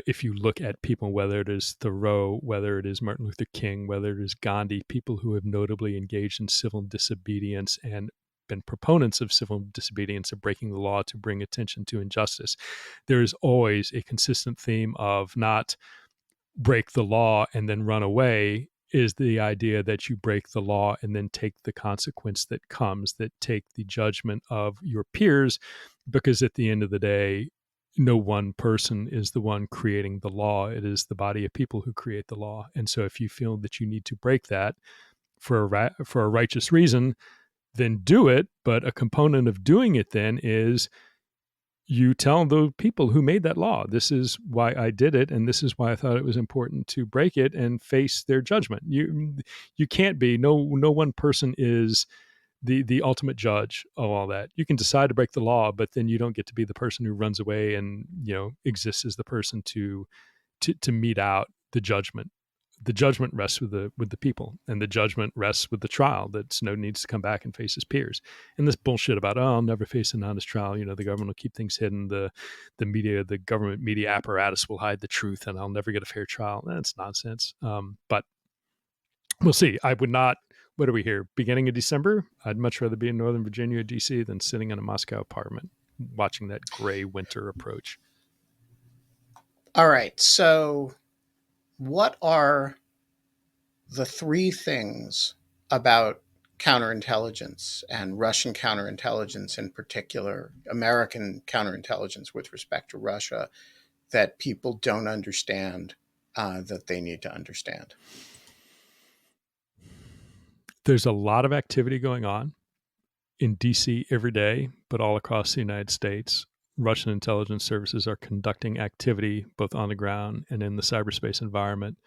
if you look at people, whether it is Thoreau, whether it is Martin Luther King, whether it is Gandhi, people who have notably engaged in civil disobedience and been proponents of civil disobedience of breaking the law to bring attention to injustice, there is always a consistent theme of not break the law and then run away, is the idea that you break the law and then take the consequence that comes, that take the judgment of your peers, because at the end of the day, no one person is the one creating the law. It is the body of people who create the law. And so if you feel that you need to break that for a righteous reason, then do it. But a component of doing it then is you tell the people who made that law, this is why I did it, and this is why I thought it was important to break it, and face their judgment. You can't be, no one person is the ultimate judge of all that. You can decide to break the law, but then you don't get to be the person who runs away and, exists as the person to mete out the judgment. The judgment rests with the people, and the judgment rests with the trial that Snowden needs to come back and face his peers. And this bullshit about, I'll never face an honest trial. The government will keep things hidden. The media, the government media apparatus will hide the truth, and I'll never get a fair trial. That's nonsense. But we'll see. I would not. What are we here? Beginning of December? I'd much rather be in Northern Virginia or DC than sitting in a Moscow apartment watching that gray winter approach. All right. So, what are the three things about counterintelligence and Russian counterintelligence in particular, American counterintelligence with respect to Russia, that people don't understand that they need to understand? There's a lot of activity going on in DC every day, but all across the United States. Russian intelligence services are conducting activity both on the ground and in the cyberspace environment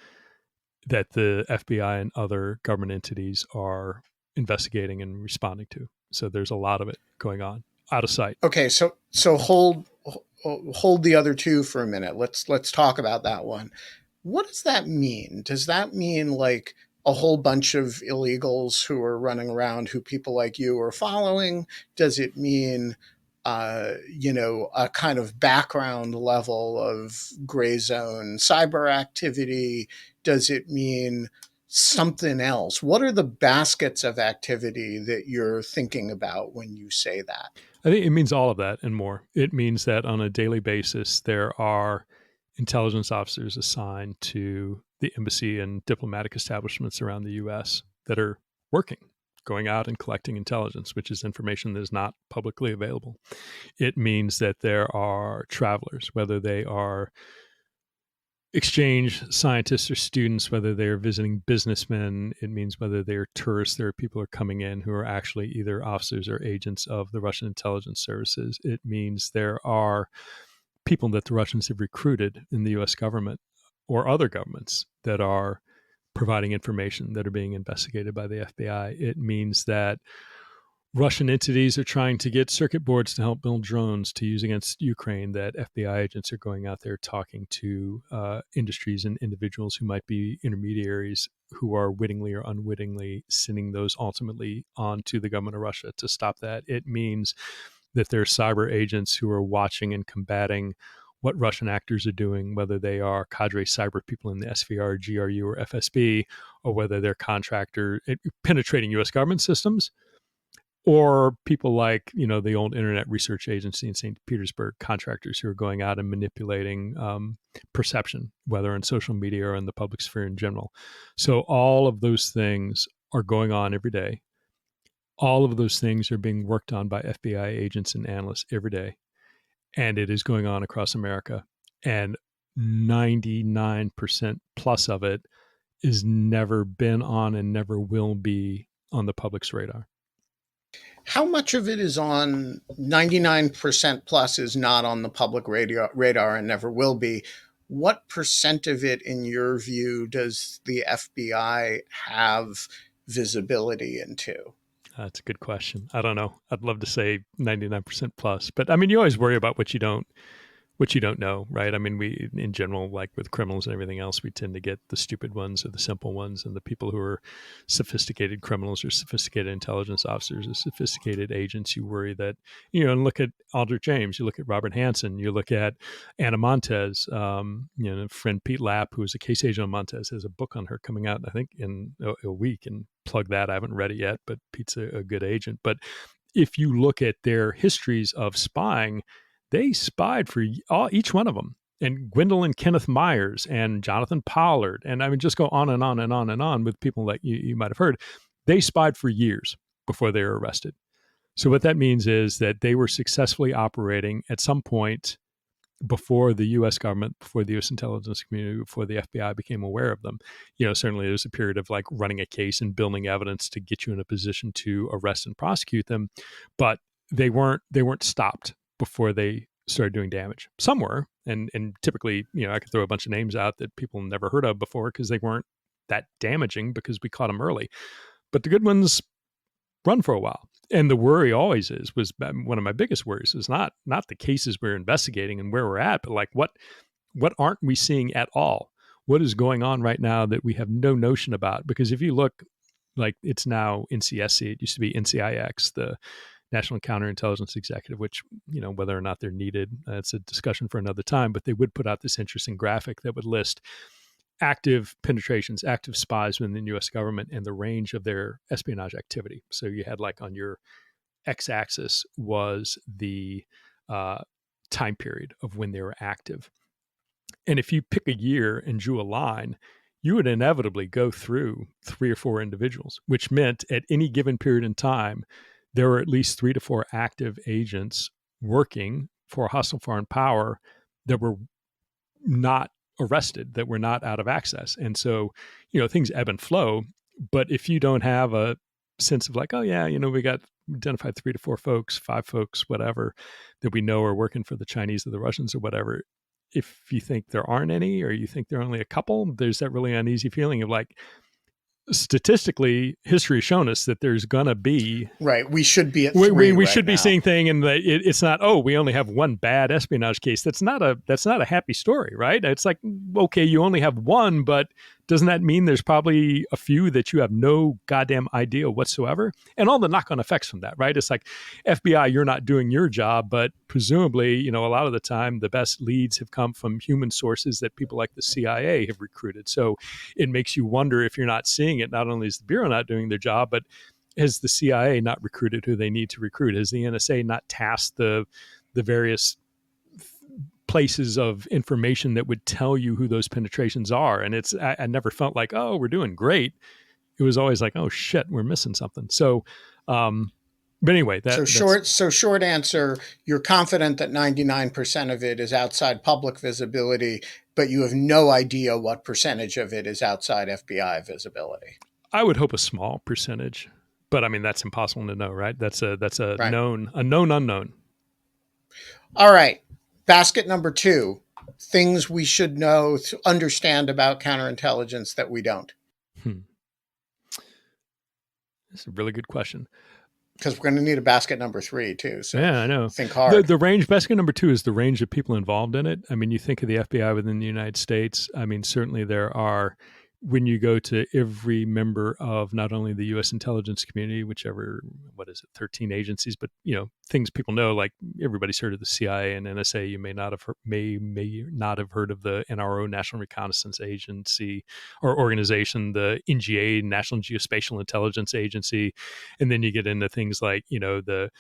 that the FBI and other government entities are investigating and responding to. So there's a lot of it going on out of sight. Okay, so hold the other two for a minute. Let's talk about that one. What does that mean? Does that mean like a whole bunch of illegals who are running around who people like you are following? Does it mean a kind of background level of gray zone cyber activity? Does it mean something else? What are the baskets of activity that you're thinking about when you say that? I think it means all of that and more. It means that on a daily basis, there are intelligence officers assigned to the embassy and diplomatic establishments around the U.S. that are working, going out and collecting intelligence, which is information that is not publicly available. It means that there are travelers, whether they are exchange scientists or students, whether they're visiting businessmen. It means whether they're tourists, there are people who are coming in who are actually either officers or agents of the Russian intelligence services. It means there are people that the Russians have recruited in the U.S. government or other governments that are providing information that are being investigated by the FBI. It means that Russian entities are trying to get circuit boards to help build drones to use against Ukraine, that FBI agents are going out there talking to industries and individuals who might be intermediaries who are wittingly or unwittingly sending those ultimately onto the government of Russia to stop that. It means that there are cyber agents who are watching and combating what Russian actors are doing, whether they are cadre cyber people in the SVR, GRU, or FSB, or whether they're contractor penetrating U.S. government systems, or people like, the old Internet Research Agency in St. Petersburg, contractors who are going out and manipulating perception, whether in social media or in the public sphere in general. So all of those things are going on every day. All of those things are being worked on by FBI agents and analysts every day. And it is going on across America. And 99% plus of it is never been on and never will be on the public's radar. How much of it is on 99% plus is not on the public radar and never will be? What percent of it, in your view, does the FBI have visibility into? That's a good question. I don't know. I'd love to say 99% plus, but you always worry about what you don't know, right? We, in general, like with criminals and everything else, we tend to get the stupid ones or the simple ones, and the people who are sophisticated criminals or sophisticated intelligence officers or sophisticated agents. You worry that, and look at Aldrich James, you look at Robert Hansen, you look at Anna Montez, friend Pete Lapp, who is a case agent on Montez, has a book on her coming out, I think, in a week, and plug that. I haven't read it yet, but Pete's a good agent. But if you look at their histories of spying, they spied for each one of them, and Gwendolyn Kenneth Myers and Jonathan Pollard. And just go on and on and on and on with people that you might have heard. They spied for years before they were arrested. So what that means is that they were successfully operating at some point before the U.S. government, before the U.S. intelligence community, before the FBI became aware of them. Certainly there's a period of like running a case and building evidence to get you in a position to arrest and prosecute them. But they weren't stopped before they started doing damage. Some were, and typically, I could throw a bunch of names out that people never heard of before because they weren't that damaging because we caught them early. But the good ones, run for a while. And the worry always was one of my biggest worries is not the cases we're investigating and where we're at, but like what aren't we seeing at all? What is going on right now that we have no notion about? Because if you look, like it's now NCSC, it used to be NCIX, the National Counterintelligence Executive, which, whether or not they're needed, it's a discussion for another time, but they would put out this interesting graphic that would list active penetrations, active spies within the US government and the range of their espionage activity. So you had like on your x-axis was the time period of when they were active. And if you pick a year and drew a line, you would inevitably go through 3 or 4 individuals, which meant at any given period in time, there were at least 3 to 4 active agents working for a hostile foreign power that were not arrested, that were not out of access. And so, things ebb and flow. But if you don't have a sense of like, oh yeah, we got identified 3 to 4 folks, 5 folks, whatever, that we know are working for the Chinese or the Russians or whatever, if you think there aren't any, or you think there are only a couple, there's that really uneasy feeling of like, statistically, history has shown us that there's gonna be right. We should be at 3 we right should be now. seeing thing, and it's not. Oh, we only have one bad espionage case. That's not a happy story, right? It's like, okay, you only have one, but doesn't that mean there's probably a few that you have no goddamn idea whatsoever? And all the knock-on effects from that, right? It's like FBI, you're not doing your job, but presumably, a lot of the time, the best leads have come from human sources that people like the CIA have recruited. So it makes you wonder if you're not seeing it. Not only is the Bureau not doing their job, but has the CIA not recruited who they need to recruit? Has the NSA not tasked the various places of information that would tell you who those penetrations are? And I never felt like, oh, we're doing great. It was always like, oh shit, we're missing something. So, but anyway, short answer, you're confident that 99% of it is outside public visibility, but you have no idea what percentage of it is outside FBI visibility. I would hope a small percentage, but I mean, that's impossible to know, right? That's a right. known unknown. All right. Basket number 2, things we should know to understand about counterintelligence that we don't. That's a really good question. Because we're going to need a basket number 3 too. So yeah, I know. Think hard. The range, basket number 2 is the range of people involved in it. I mean, you think of the FBI within the United States. I mean, certainly there are, when you go to every member of not only the U.S. intelligence community, 13 agencies, but things people know, like everybody's heard of the CIA and NSA. You may not have heard of the NRO, National Reconnaissance Agency or organization, the NGA, National Geospatial Intelligence Agency, and then you get into things like the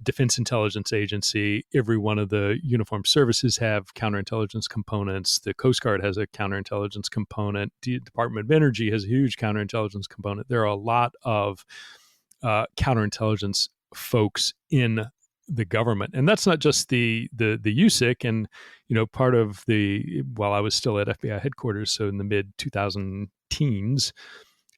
Defense Intelligence Agency. Every one of the uniformed services have counterintelligence components. The Coast Guard has a counterintelligence component. The Department of Energy has a huge counterintelligence component. There are a lot of counterintelligence folks in the government, and that's not just the USIC. And part of while I was still at FBI headquarters, so in the mid 2000 teens,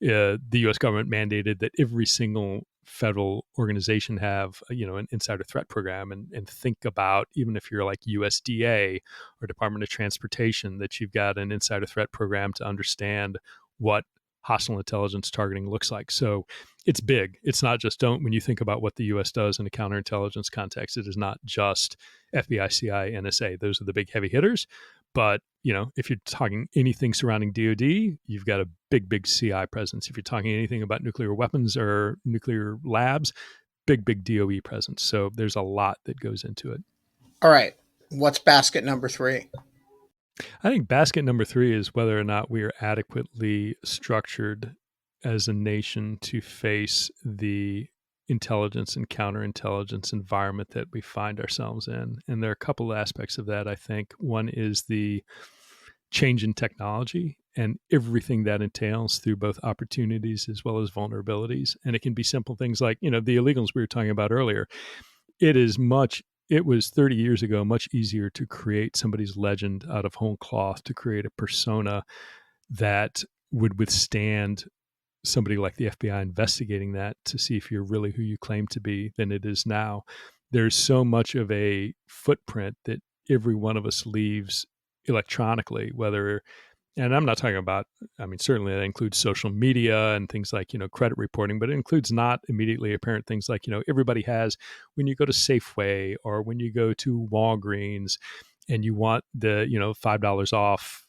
the U.S. government mandated that every single federal organization have an insider threat program, and think about, even if you're like USDA or Department of Transportation, that you've got an insider threat program to understand what hostile intelligence targeting looks like. So it's big. It's not just when you think about what the U.S. does in a counterintelligence context, it is not just FBI, CIA, NSA. Those are the big heavy hitters. But, if you're talking anything surrounding DOD, you've got a big CI presence. If you're talking anything about nuclear weapons or nuclear labs, big DOE presence. So there's a lot that goes into it. All right. What's basket number 3? I think basket number 3 is whether or not we are adequately structured as a nation to face the intelligence and counterintelligence environment that we find ourselves in. And there are a couple of aspects of that, I think. One is the change in technology and everything that entails through both opportunities as well as vulnerabilities. And it can be simple things like, the illegals we were talking about earlier. It was 30 years ago, much easier to create somebody's legend out of whole cloth, to create a persona that would withstand somebody like the FBI investigating that to see if you're really who you claim to be than it is now. There's so much of a footprint that every one of us leaves electronically, whether And I'm not talking about, I mean, certainly that includes social media and things like, credit reporting, but it includes not immediately apparent things like, everybody has when you go to Safeway or when you go to Walgreens and you want the, $5 off,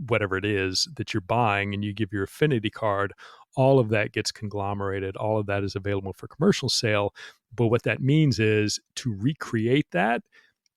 whatever it is that you're buying, and you give your affinity card, all of that gets conglomerated. All of that is available for commercial sale. But what that means is to recreate that,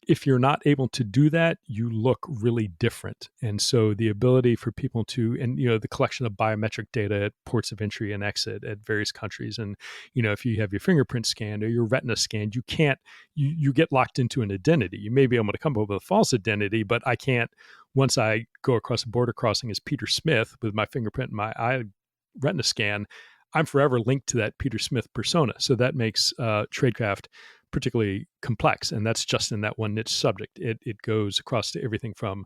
if you're not able to do that, you look really different. And so the ability for people to, and the collection of biometric data at ports of entry and exit at various countries, and if you have your fingerprint scanned or your retina scanned, you can't, you get locked into an identity. You may be able to come up with a false identity, but I can't, once I go across a border crossing as Peter Smith with my fingerprint and my eye retina scan, I'm forever linked to that Peter Smith persona. So that makes tradecraft particularly complex, and that's just in that one niche subject. It goes across to everything from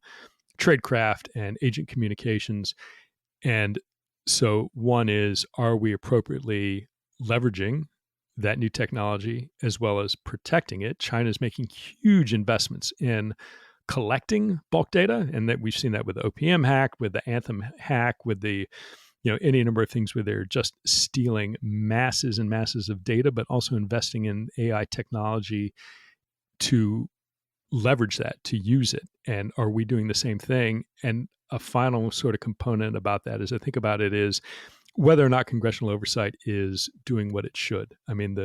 tradecraft and agent communications. And so one is, are we appropriately leveraging that new technology as well as protecting it? China's making huge investments in collecting bulk data, and that we've seen that with the OPM hack, with the Anthem hack, with the any number of things where they're just stealing masses and masses of data, but also investing in AI technology to leverage that, to use it. And are we doing the same thing? And a final sort of component about that, as I think about it, is whether or not congressional oversight is doing what it should. I mean,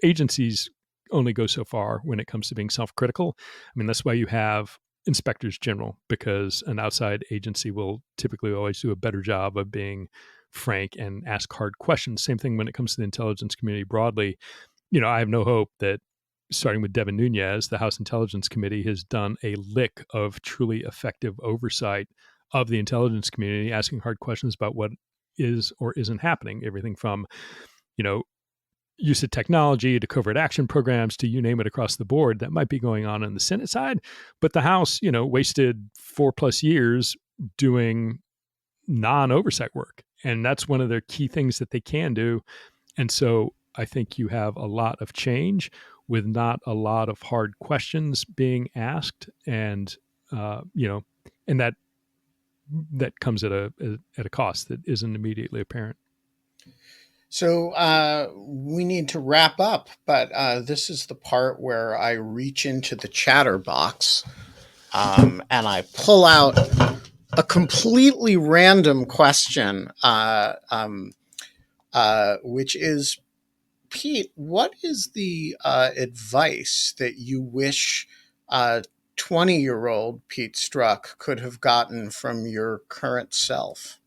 agencies only go so far when it comes to being self-critical. I mean, that's why you have inspectors general, because an outside agency will typically always do a better job of being frank and ask hard questions. Same thing when it comes to the intelligence community broadly. I have no hope that, starting with Devin Nunes, the House Intelligence Committee has done a lick of truly effective oversight of the intelligence community, asking hard questions about what is or isn't happening. Everything from, use of technology to covert action programs to you name it across the board that might be going on the Senate side. But the House, wasted 4+ years doing non-oversight work. And that's one of their key things that they can do. And so I think you have a lot of change with not a lot of hard questions being asked. And, and that comes at a cost that isn't immediately apparent. So we need to wrap up, but this is the part where I reach into the chatter box and I pull out a completely random question, which is, Pete, what is the advice that you wish 20-year-old Pete Strzok could have gotten from your current self?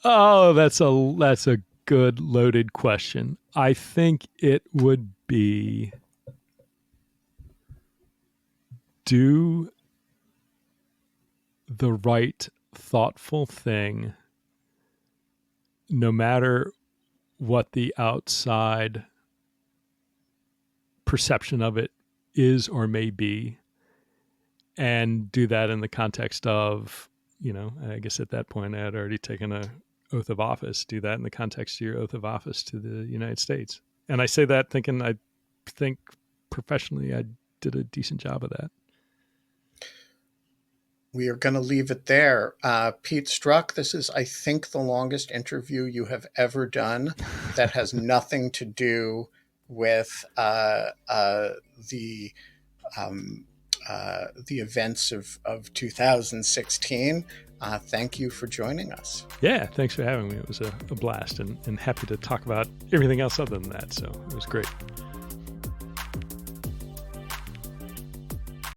Oh, that's a good loaded question. I think it would be, do the right, thoughtful thing, no matter what the outside perception of it is or may be, and do that in the context of, I guess at that point I had already taken a oath of office, do that in the context of your oath of office to the United States. And I say that thinking, I think professionally I did a decent job of that. We are going to leave it there. Pete Strzok, this is, I think, the longest interview you have ever done that has nothing to do with the events of 2016. Thank you for joining us. Yeah, thanks for having me. It was a blast, and happy to talk about everything else other than that. So it was great.